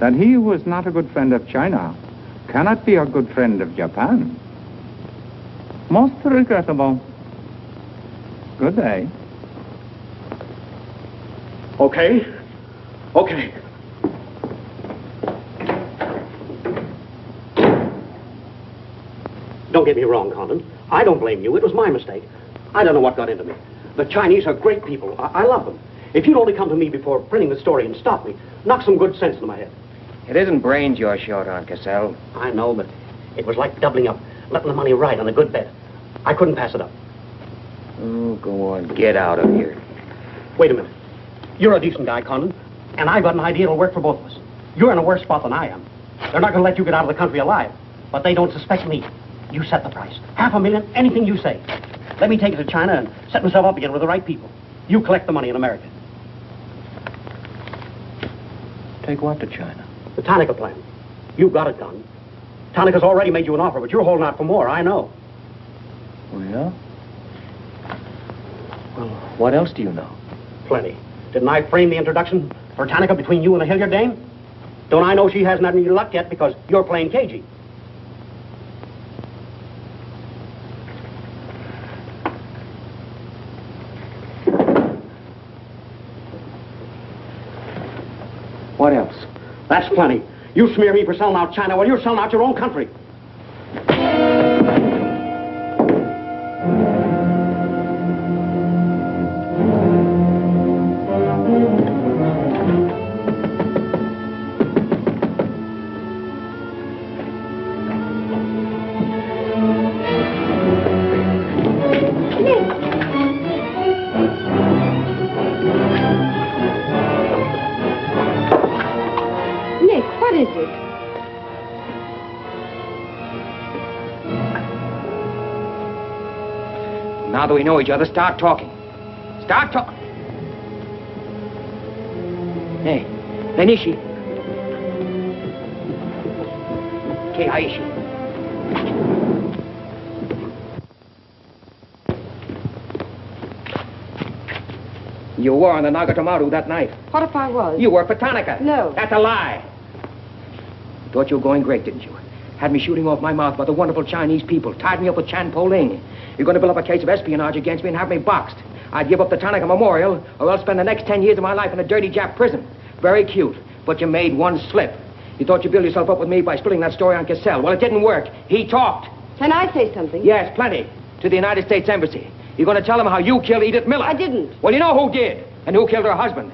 [SPEAKER 3] that he who is not a good friend of China cannot be a good friend of Japan. Most regrettable. Good day.
[SPEAKER 10] Okay. Okay. Don't get me wrong, Condon. I don't blame you. It was my mistake. I don't know what got into me. The Chinese are great people. I love them. If you'd only come to me before printing the story and stop me, knock some good sense into my head.
[SPEAKER 4] It isn't brains you're short on, Cassell.
[SPEAKER 10] I know, but it was like doubling up, letting the money ride on a good bet. I couldn't pass it up.
[SPEAKER 4] Oh, go on. Get out of here.
[SPEAKER 10] Wait a minute. You're a decent guy, Condon, and I've got an idea that'll work for both of us. You're in a worse spot than I am. They're not going to let you get out of the country alive, but they don't suspect me. You set the price. $500,000, anything you say. Let me take it to China and set myself up again with the right people. You collect the money in America.
[SPEAKER 4] Take what to China?
[SPEAKER 10] The Tanaka plan. You've got it done. Tanaka's already made you an offer, but you're holding out for more, I know.
[SPEAKER 4] Oh, yeah? Well, what else do you know?
[SPEAKER 10] Plenty. Didn't I frame the introduction for Tanaka between you and the Hilliard dame? Don't I know she hasn't had any luck yet because you're playing cagey?
[SPEAKER 4] What else?
[SPEAKER 10] That's plenty. You smear me for selling out China while you're selling out your own country.
[SPEAKER 4] Now that we know each other, start talking. Start talking. Hey, Nenishi. Keiaishi. You were on the Nagatomaru that night.
[SPEAKER 20] What if I was?
[SPEAKER 4] You worked for Tanaka.
[SPEAKER 20] No.
[SPEAKER 4] That's a lie. You thought you were going great, didn't you? Had me shooting off my mouth about the wonderful Chinese people. Tied me up with Chan Po-Ling. You're going to build up a case of espionage against me and have me boxed. I'd give up the Tanaka Memorial, or else spend the next 10 years of my life in a dirty Jap prison. Very cute, but you made one slip. You thought you'd build yourself up with me by spilling that story on Cassell. Well, it didn't work. He talked.
[SPEAKER 20] Can I say something?
[SPEAKER 4] Yes, plenty. To the United States Embassy. You're going to tell them how you killed Edith Miller.
[SPEAKER 20] I didn't.
[SPEAKER 4] Well, you know who did, and who killed her husband.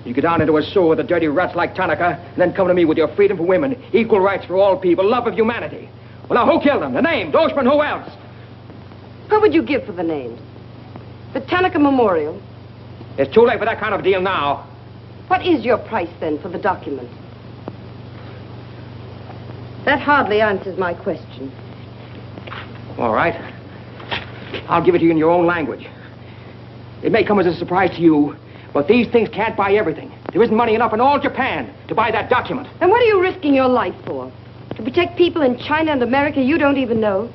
[SPEAKER 4] You get down into a sewer with the dirty rats like Tanaka, and then come to me with your freedom for women, equal rights for all people, love of humanity. Well, now, who killed them? The name, Doshman, who else?
[SPEAKER 20] What would you give for the names? The Tanaka Memorial.
[SPEAKER 4] It's too late for that kind of deal now.
[SPEAKER 20] What is your price, then, for the document? That hardly answers my question.
[SPEAKER 4] All right. I'll give it to you in your own language. It may come as a surprise to you, but these things can't buy everything. There isn't money enough in all Japan to buy that document.
[SPEAKER 20] And what are you risking your life for? To protect people in China and America you don't even know?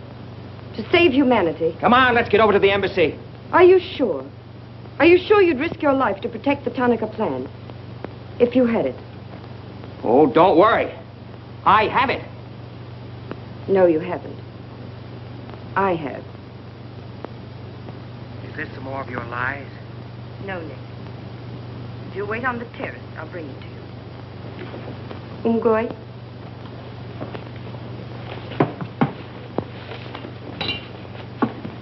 [SPEAKER 20] To save humanity?
[SPEAKER 4] Come on, let's get over to the embassy.
[SPEAKER 20] Are you sure? Are you sure you'd risk your life to protect the Tanaka plan? If you had it?
[SPEAKER 4] Oh, don't worry. I have it.
[SPEAKER 20] No, you haven't. I have.
[SPEAKER 4] Is this some more of your lies?
[SPEAKER 20] No, Nick. If you wait on the terrace, I'll bring it to you. Umgoy?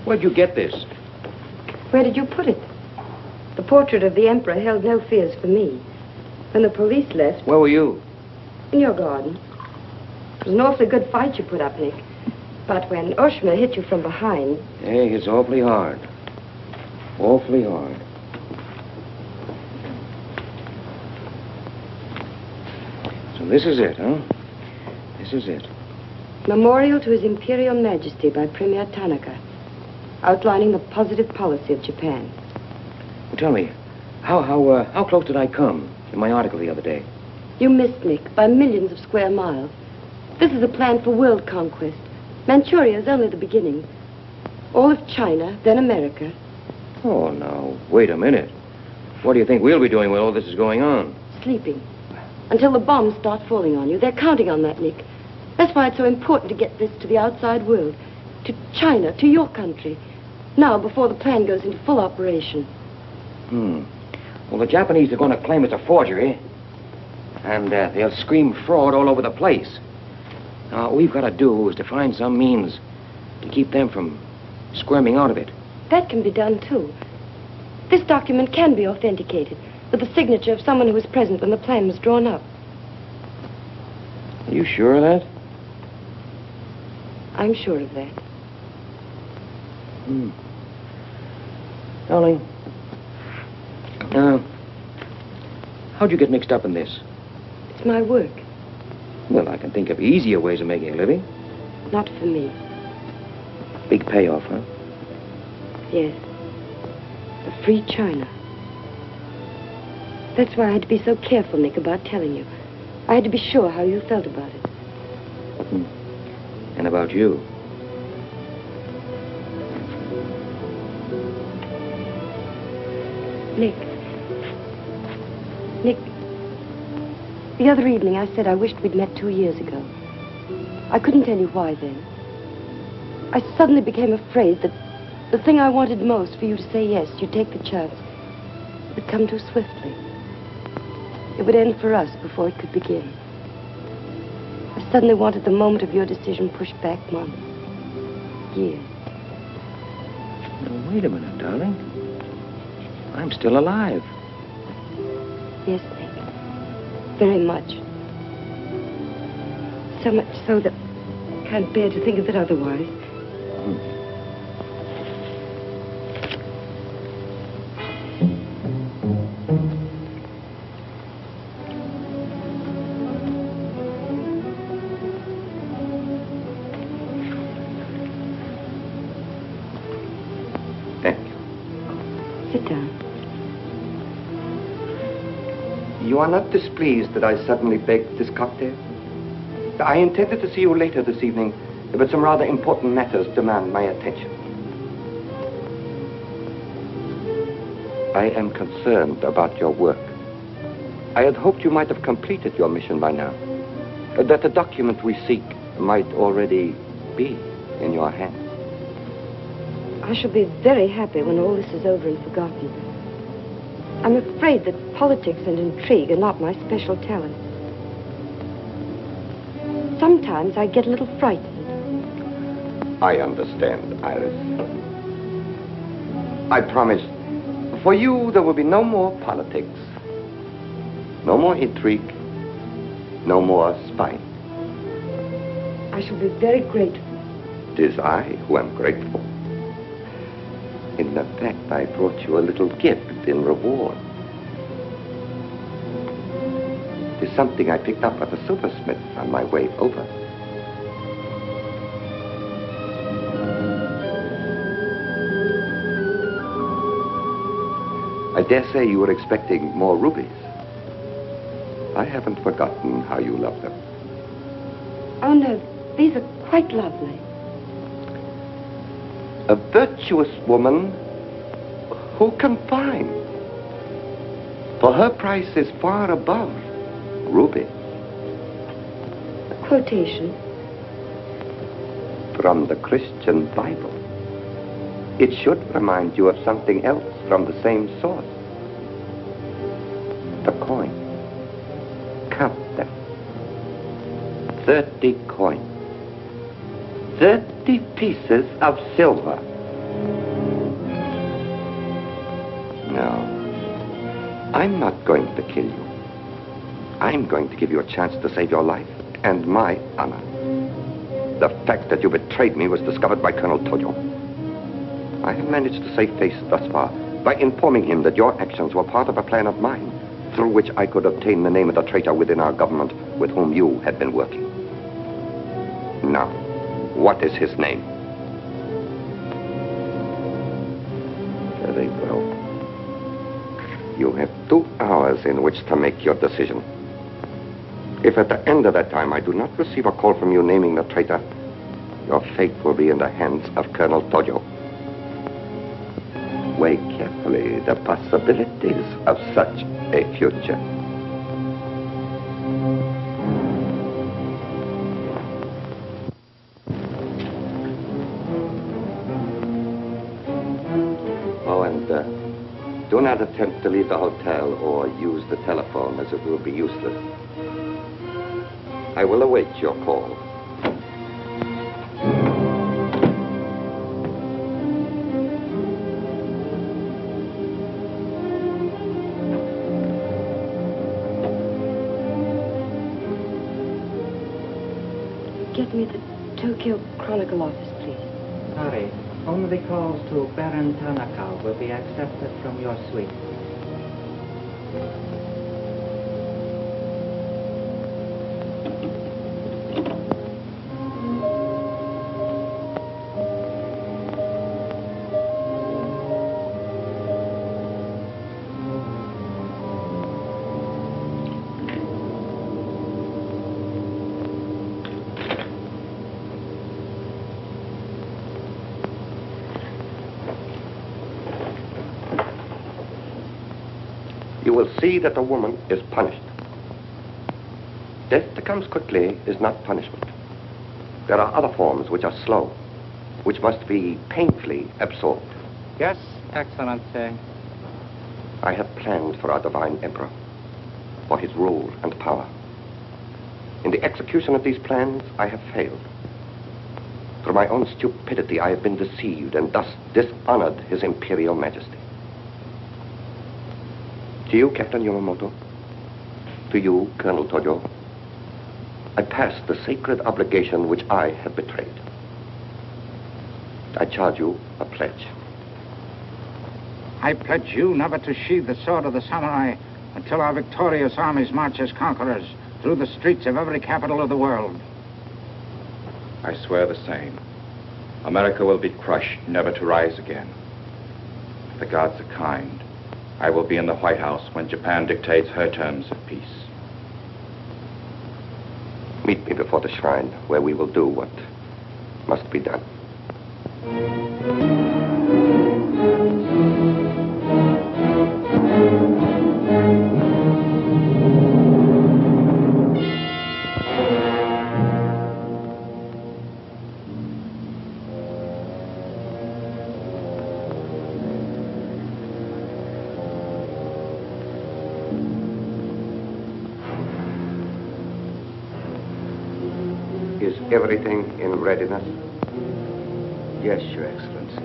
[SPEAKER 4] Where'd you get this?
[SPEAKER 20] Where did you put it? The portrait of the Emperor held no fears for me. When the police left...
[SPEAKER 4] Where were you?
[SPEAKER 20] In your garden. It was an awfully good fight you put up, Nick. But when Oshma hit you from behind...
[SPEAKER 4] Hey, it's awfully hard. Awfully hard. So this is it, huh? This is it.
[SPEAKER 20] Memorial to His Imperial Majesty by Premier Tanaka, outlining the positive policy of Japan.
[SPEAKER 4] Well, tell me, how close did I come in my article the other day?
[SPEAKER 20] You missed, Nick, by millions of square miles. This is a plan for world conquest. Manchuria is only the beginning. All of China, then America.
[SPEAKER 4] Oh, now, wait a minute. What do you think we'll be doing while all this is going on?
[SPEAKER 20] Sleeping. Until the bombs start falling on you. They're counting on that, Nick. That's why it's so important to get this to the outside world. To China, to your country. Now, before the plan goes into full operation.
[SPEAKER 4] Well, the Japanese are going to claim it's a forgery. And they'll scream fraud all over the place. Now, all we've got to do is to find some means to keep them from squirming out of it.
[SPEAKER 20] That can be done, too. This document can be authenticated with the signature of someone who was present when the plan was drawn up.
[SPEAKER 4] Are you sure of that?
[SPEAKER 20] I'm sure of that.
[SPEAKER 4] Darling, how'd you get mixed up in this?
[SPEAKER 20] It's my work.
[SPEAKER 4] Well, I can think of easier ways of making a living.
[SPEAKER 20] Not for me.
[SPEAKER 4] Big payoff, huh?
[SPEAKER 20] Yes. A free China. That's why I had to be so careful, Nick, about telling you. I had to be sure how you felt about it.
[SPEAKER 4] And about you.
[SPEAKER 20] Nick. The other evening I said I wished we'd met 2 years ago. I couldn't tell you why then. I suddenly became afraid that the thing I wanted most for you to say yes, you'd take the chance, would come too swiftly. It would end for us before it could begin. I suddenly wanted the moment of your decision pushed back months, years.
[SPEAKER 4] Now, wait a minute, darling. I'm still alive.
[SPEAKER 20] Yes, Nick. Very much. So much so that I can't bear to think of it otherwise.
[SPEAKER 21] Thank you.
[SPEAKER 20] Sit down.
[SPEAKER 21] You are not displeased that I suddenly begged this cocktail? I intended to see you later this evening, but some rather important matters demand my attention. I am concerned about your work. I had hoped you might have completed your mission by now, that the document we seek might already be in your hands.
[SPEAKER 20] I shall be very happy when all this is over and forgotten. I'm afraid that politics and intrigue are not my special talent. Sometimes I get a little frightened.
[SPEAKER 21] I understand, Iris. I promise, for you there will be no more politics, no more intrigue, no more spying.
[SPEAKER 20] I shall be very grateful.
[SPEAKER 21] It is I who am grateful. In fact, I brought you a little gift in reward. It is something I picked up at the silversmith on my way over. I dare say you were expecting more rubies. I haven't forgotten how you love them.
[SPEAKER 20] Oh, no, these are quite lovely.
[SPEAKER 21] A virtuous woman who can find. For her price is far above ruby.
[SPEAKER 20] A quotation.
[SPEAKER 21] From the Christian Bible. It should remind you of something else from the same source. The coin. Count them. 30 coins. 30 pieces of silver. No. I'm not going to kill you. I'm going to give you a chance to save your life and my honor. The fact that you betrayed me was discovered by Colonel Toyo. I have managed to save face thus far by informing him that your actions were part of a plan of mine through which I could obtain the name of the traitor within our government with whom you had been working. Now, what is his name? Very well. You have 2 hours in which to make your decision. If at the end of that time I do not receive a call from you naming the traitor, your fate will be in the hands of Colonel Tojo. Weigh carefully the possibilities of such a future. Oh, and do not attempt to leave the hotel or use the telephone, as it will be useless. I will await your call.
[SPEAKER 20] Get me the Tokyo Chronicle office, please.
[SPEAKER 16] Sorry, only calls to Baron Tanaka will be accepted from your suite.
[SPEAKER 21] You will see that the woman is punished. Death that comes quickly is not punishment. There are other forms which are slow, which must be painfully absorbed.
[SPEAKER 3] Yes, Excellency.
[SPEAKER 21] I have planned for our divine emperor, for his rule and power. In the execution of these plans, I have failed. Through my own stupidity, I have been deceived and thus dishonored his imperial majesty. To you, Captain Yamamoto, to you, Colonel Tojo, I pass the sacred obligation which I have betrayed. I charge you a pledge.
[SPEAKER 3] I pledge you never to sheathe the sword of the samurai until our victorious armies march as conquerors through the streets of every capital of the world.
[SPEAKER 14] I swear the same. America will be crushed, never to rise again. If the gods are kind, I will be in the White House when Japan dictates her terms of peace.
[SPEAKER 21] Meet me before the shrine, where we will do what must be done. Is everything in readiness?
[SPEAKER 14] Yes, Your Excellency.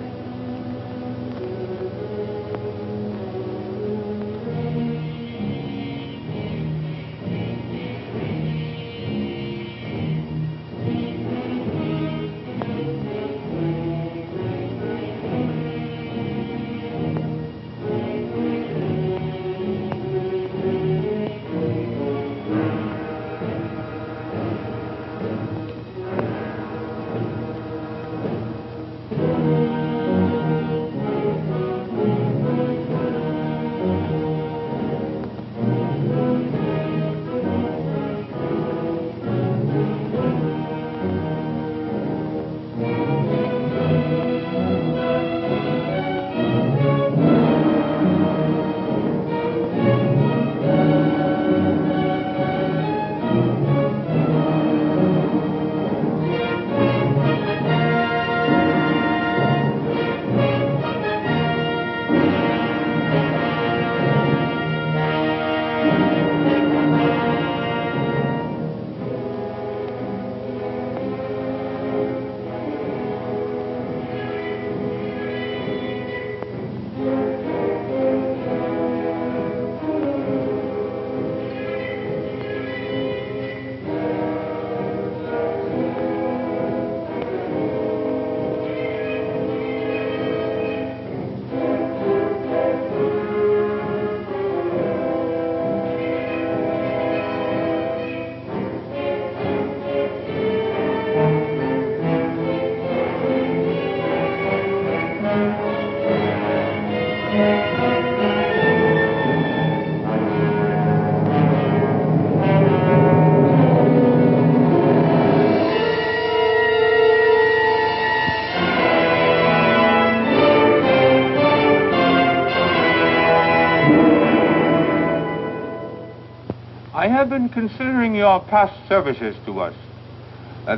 [SPEAKER 3] have been considering your past services to us.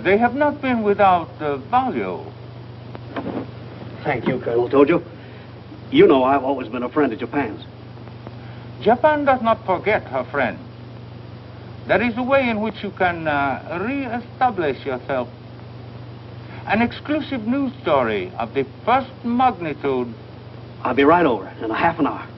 [SPEAKER 3] They have not been without value.
[SPEAKER 15] Thank you, Colonel Tojo. You know I've always been a friend of Japan's.
[SPEAKER 3] Japan does not forget her friend. There is a way in which you can re-establish yourself. An exclusive news story of the first magnitude.
[SPEAKER 15] I'll be right over in a half an hour.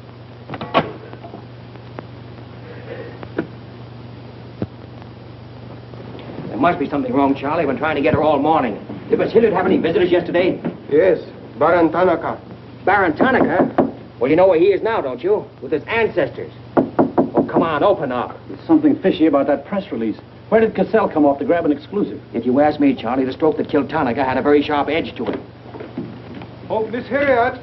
[SPEAKER 6] There must be something wrong, Charlie. I've been trying to get her all morning. Did Miss Hilliard have any visitors yesterday?
[SPEAKER 11] Yes, Baron Tanaka.
[SPEAKER 6] Baron Tanaka? Well, you know where he is now, don't you? With his ancestors. Oh, come on, open up.
[SPEAKER 15] There's something fishy about that press release. Where did Cassell come off to grab an exclusive?
[SPEAKER 6] If you ask me, Charlie, the stroke that killed Tanaka had a very sharp edge to it.
[SPEAKER 11] Oh, Miss Hilliard.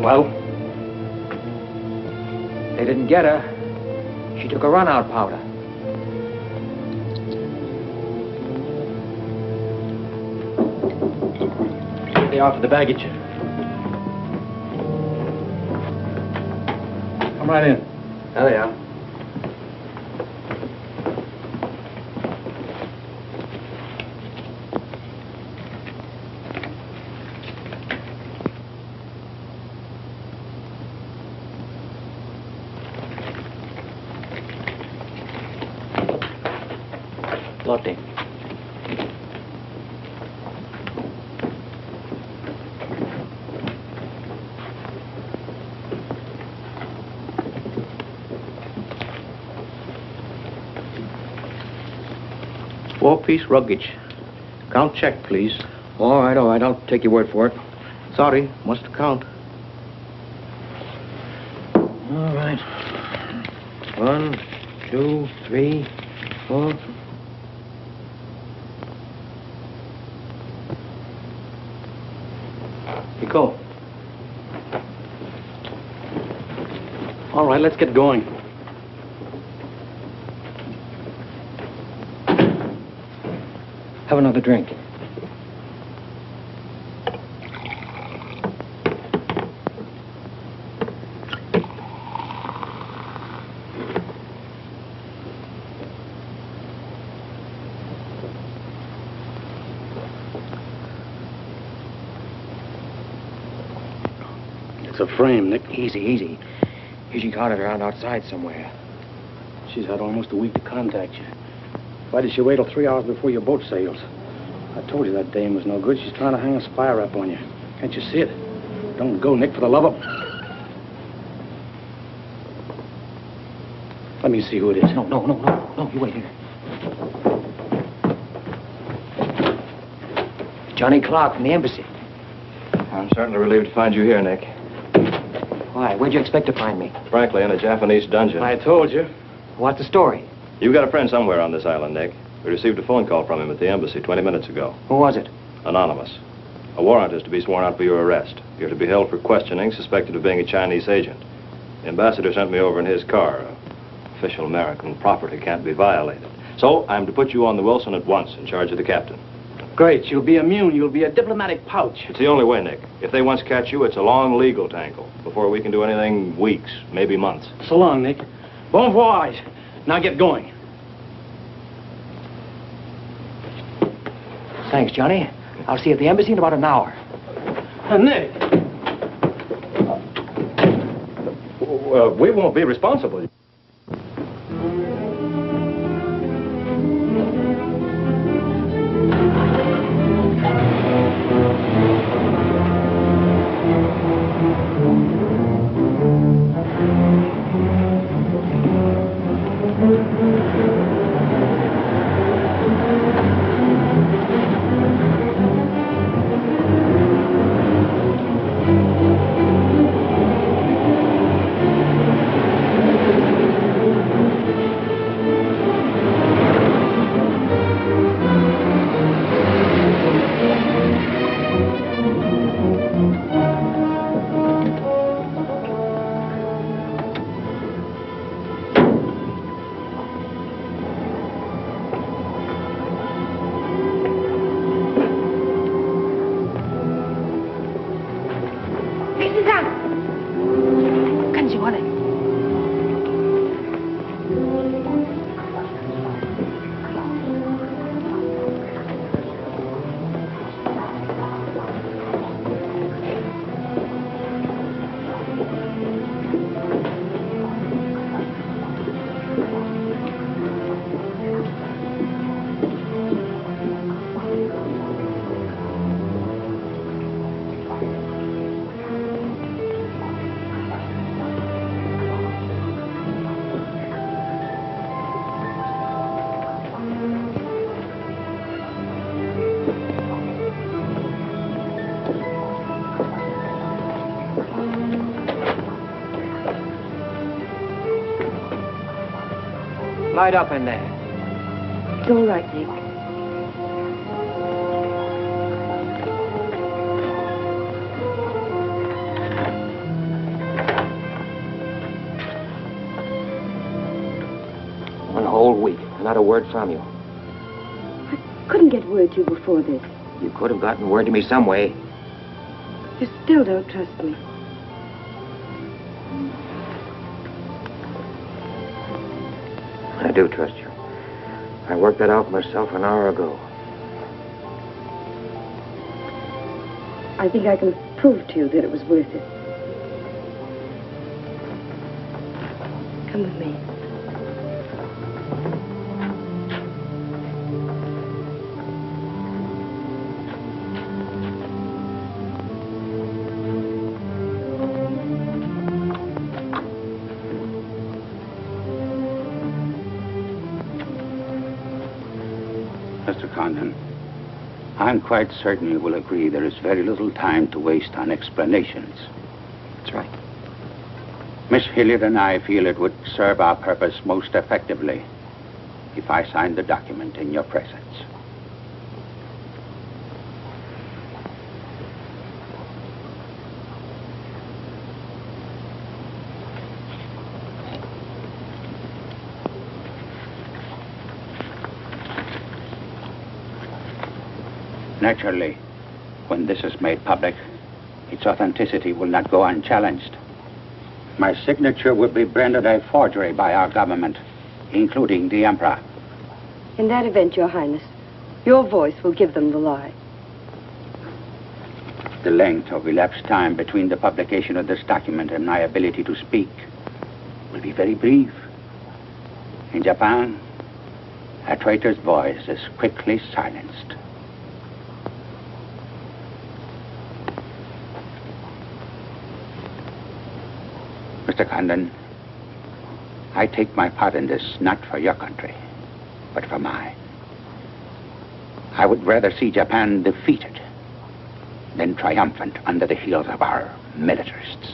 [SPEAKER 6] Well, they didn't get her. She took a run-out powder.
[SPEAKER 15] They are for the baggage. Come right in.
[SPEAKER 6] There they are.
[SPEAKER 15] Lotte.
[SPEAKER 7] Four-piece luggage. Count check, please.
[SPEAKER 6] All right, I'll take your word for it.
[SPEAKER 7] Sorry, must count.
[SPEAKER 6] All right. 1, 2, 3, 4.
[SPEAKER 15] Go. All right, let's get going.
[SPEAKER 6] Have another drink.
[SPEAKER 15] It's a frame, Nick.
[SPEAKER 6] Easy. She carted her out outside somewhere.
[SPEAKER 15] She's had almost a week to contact you. Why did she wait till 3 hours before your boat sails? I told you that dame was no good. She's trying to hang a spy rap on you. Can't you see it? Don't go, Nick, for the love of... Let me see who it is.
[SPEAKER 6] No, you wait here. Johnny Clark from the embassy.
[SPEAKER 14] I'm certainly relieved to find you here, Nick.
[SPEAKER 6] Why? Where'd you expect to find me?
[SPEAKER 14] Frankly, in a Japanese dungeon.
[SPEAKER 15] I told you.
[SPEAKER 6] What's the story?
[SPEAKER 14] You've got a friend somewhere on this island, Nick. We received a phone call from him at the embassy 20 minutes ago.
[SPEAKER 6] Who was it?
[SPEAKER 14] Anonymous. A warrant is to be sworn out for your arrest. You're to be held for questioning, suspected of being a Chinese agent. The ambassador sent me over in his car. Official American property can't be violated. So I'm to put you on the Wilson at once in charge of the captain.
[SPEAKER 15] Great. You'll be immune. You'll be a diplomatic pouch.
[SPEAKER 14] It's the only way, Nick. If they once catch you, it's a long legal tangle. Before we can do anything, weeks, maybe months.
[SPEAKER 15] So long, Nick. Bon voyage. Now get going.
[SPEAKER 6] Thanks, Johnny. I'll see you at the embassy in about an hour.
[SPEAKER 15] Nick!
[SPEAKER 14] We won't be responsible.
[SPEAKER 6] Light up in there.
[SPEAKER 20] It's all right, Nick.
[SPEAKER 6] One whole week, not a word from you.
[SPEAKER 20] Couldn't get word to you before this.
[SPEAKER 6] You could have gotten word to me some way.
[SPEAKER 20] You still don't trust me.
[SPEAKER 6] I do trust you. I worked that out myself an hour ago.
[SPEAKER 20] I think I can prove to you that it was worth it. Come with me.
[SPEAKER 19] Mr. Condon, I'm quite certain you will agree there is very little time to waste on explanations.
[SPEAKER 6] That's right.
[SPEAKER 19] Miss Hilliard and I feel it would serve our purpose most effectively if I signed the document in your presence. Naturally, when this is made public, its authenticity will not go unchallenged. My signature will be branded a forgery by our government, including the Emperor.
[SPEAKER 20] In that event, Your Highness, your voice will give them the lie.
[SPEAKER 19] The length of elapsed time between the publication of this document and my ability to speak will be very brief. In Japan, a traitor's voice is quickly silenced. Mr. Condon, I take my part in this not for your country, but for mine. I would rather see Japan defeated than triumphant under the heels of our militarists.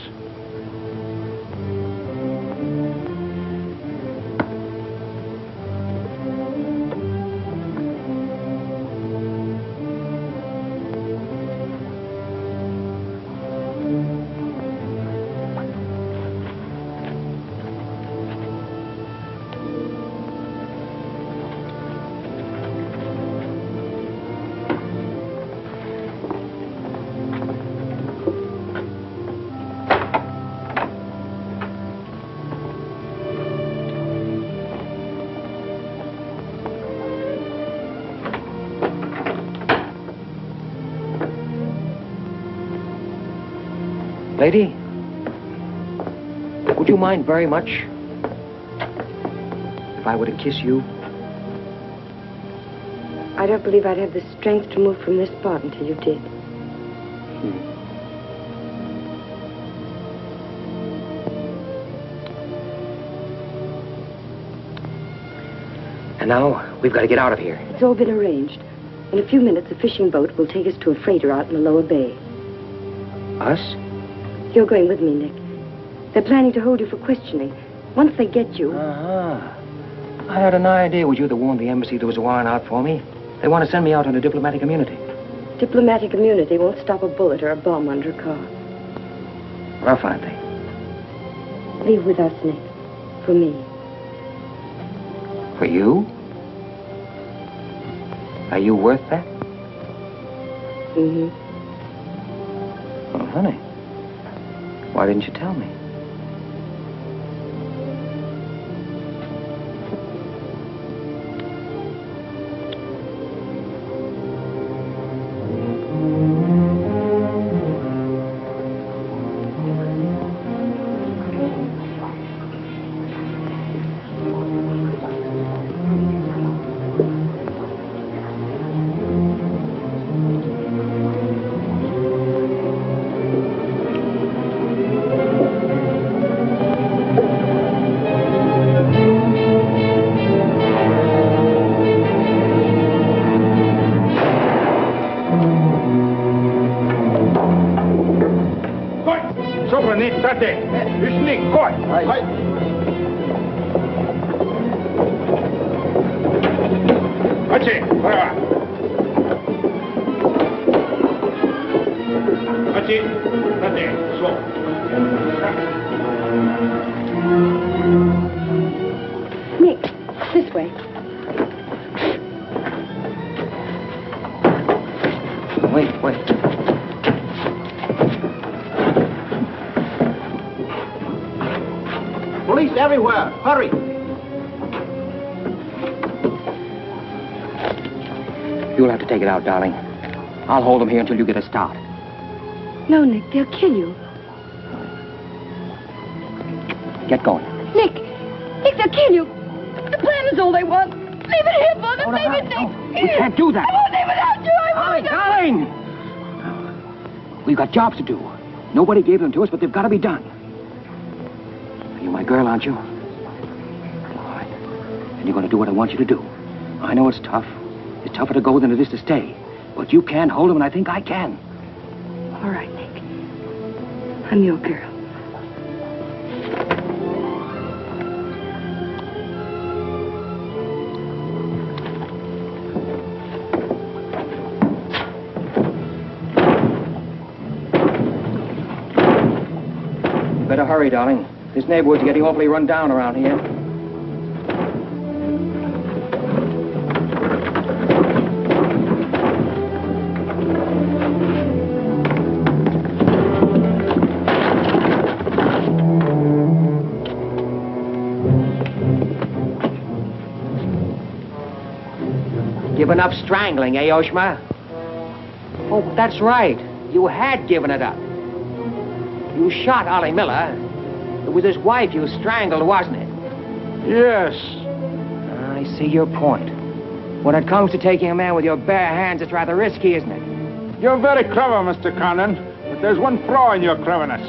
[SPEAKER 6] Lady, would you mind very much if I were to kiss you?
[SPEAKER 20] I don't believe I'd have the strength to move from this spot until you did.
[SPEAKER 6] And now, we've got to get out of here.
[SPEAKER 20] It's all been arranged. In a few minutes, a fishing boat will take us to a freighter out in the lower bay.
[SPEAKER 6] Us?
[SPEAKER 20] You're going with me, Nick. They're planning to hold you for questioning. Once they get you...
[SPEAKER 6] Uh-huh. I had an idea it was you that warned the embassy there was a warrant out for me. They want to send me out on a diplomatic immunity.
[SPEAKER 20] Diplomatic immunity won't stop a bullet or a bomb under a car.
[SPEAKER 6] Well, I'll find things.
[SPEAKER 20] Leave with us, Nick. For me.
[SPEAKER 6] For you? Are you worth that?
[SPEAKER 20] Mm-hmm.
[SPEAKER 6] Oh, honey. Why didn't you tell me?
[SPEAKER 3] Tate. You sneak. Go. Achi, brava. Achi, Tate, so.
[SPEAKER 20] Nick, this way.
[SPEAKER 6] Wait.
[SPEAKER 10] Police everywhere. Hurry.
[SPEAKER 6] You'll have to take it out, darling. I'll hold them here until you get a start.
[SPEAKER 20] No, Nick, they'll kill you.
[SPEAKER 6] Get going.
[SPEAKER 13] Nick, they'll kill you. The plan is all they want. Leave it here, Father. Leave it, Nick.
[SPEAKER 6] We can't do that.
[SPEAKER 13] I won't leave without you. I won't.
[SPEAKER 6] Darling! We've got jobs to do. Nobody gave them to us, but they've got to be done. You're my girl, aren't you? All right. And you're going to do what I want you to do. I know it's tough. It's tougher to go than it is to stay. But you can hold them, and I think I can.
[SPEAKER 20] All right, Nick. I'm your girl.
[SPEAKER 6] Better hurry, darling. This neighborhood's getting awfully run down around here. Given up strangling, eh, Oshma? Oh, that's right. You had given it up. You shot Ollie Miller. It was his wife you strangled, wasn't it?
[SPEAKER 3] Yes.
[SPEAKER 6] I see your point. When it comes to taking a man with your bare hands, it's rather risky, isn't it?
[SPEAKER 3] You're very clever, Mr. Condon, but there's one flaw in your cleverness.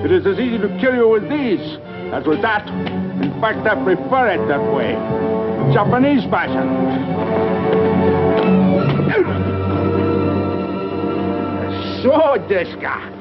[SPEAKER 3] It is as easy to kill you with these as with that. In fact, I prefer it that way. Japanese fashion. So, Deska.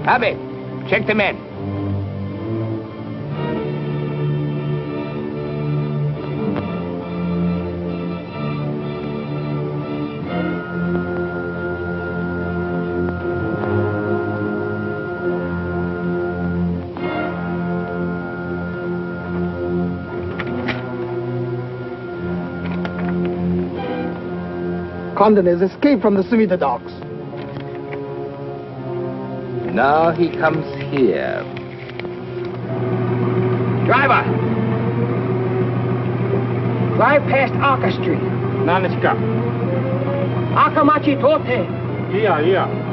[SPEAKER 17] Abe, check the men.
[SPEAKER 2] Condon has escaped from the Sumida docks.
[SPEAKER 17] Now he comes here.
[SPEAKER 6] Driver! Drive past Arca Street.
[SPEAKER 3] Nanichka.
[SPEAKER 6] Akamachi Tote.
[SPEAKER 3] Yeah.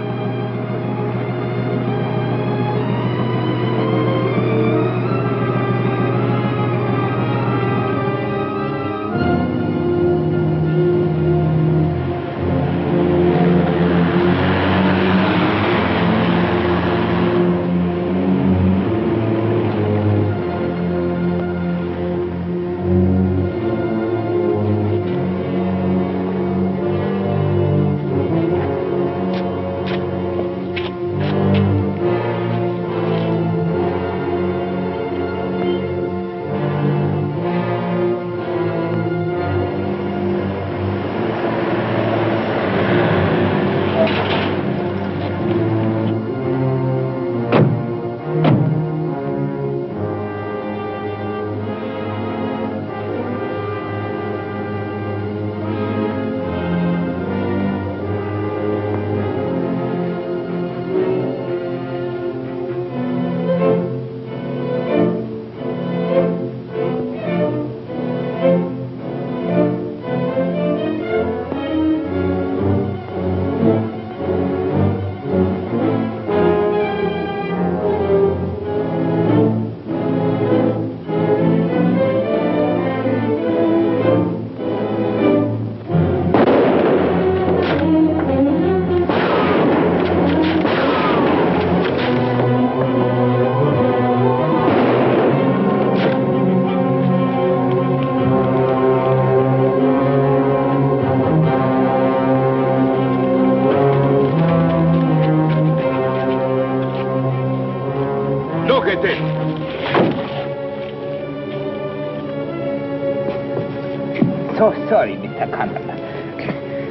[SPEAKER 17] So sorry, Mr. Condon,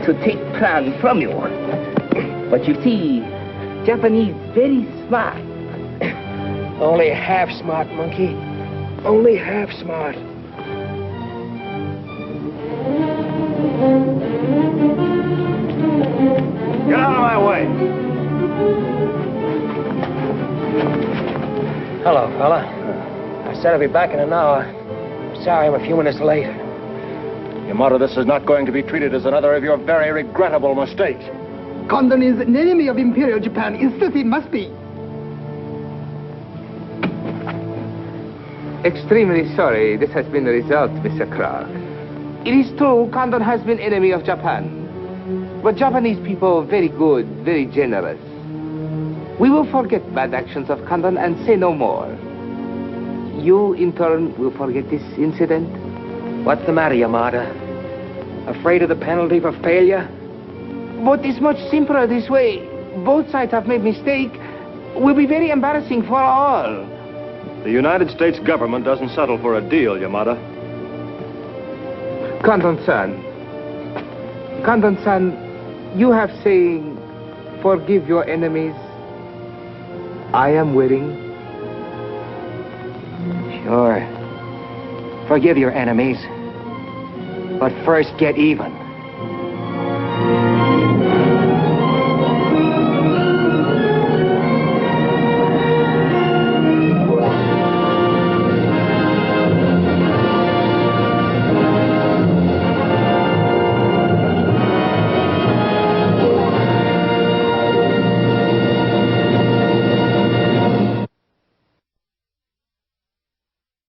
[SPEAKER 17] to take plan from you. But you see, Japanese very smart.
[SPEAKER 6] Only half smart, monkey. Only half smart.
[SPEAKER 7] Get out of my way.
[SPEAKER 6] Hello, fella. I said I'd be back in an hour. Sorry I'm a few minutes late.
[SPEAKER 15] Yamato, this is not going to be treated as another of your very regrettable mistakes.
[SPEAKER 2] Condon is an enemy of Imperial Japan. Insist it must be.
[SPEAKER 17] Extremely sorry this has been the result, Mr. Clark. It is true Condon has been enemy of Japan. But Japanese people very good, very generous. We will forget bad actions of Condon and say no more. You, in turn, will forget this incident?
[SPEAKER 6] What's the matter, Yamada? Afraid of the penalty for failure?
[SPEAKER 17] But it's much simpler this way. Both sides have made mistake. Will be very embarrassing for all.
[SPEAKER 15] The United States government doesn't settle for a deal, Yamada.
[SPEAKER 17] Condon-san, you have saying, forgive your enemies. I am willing.
[SPEAKER 6] Sure. Forgive your enemies. But first get even.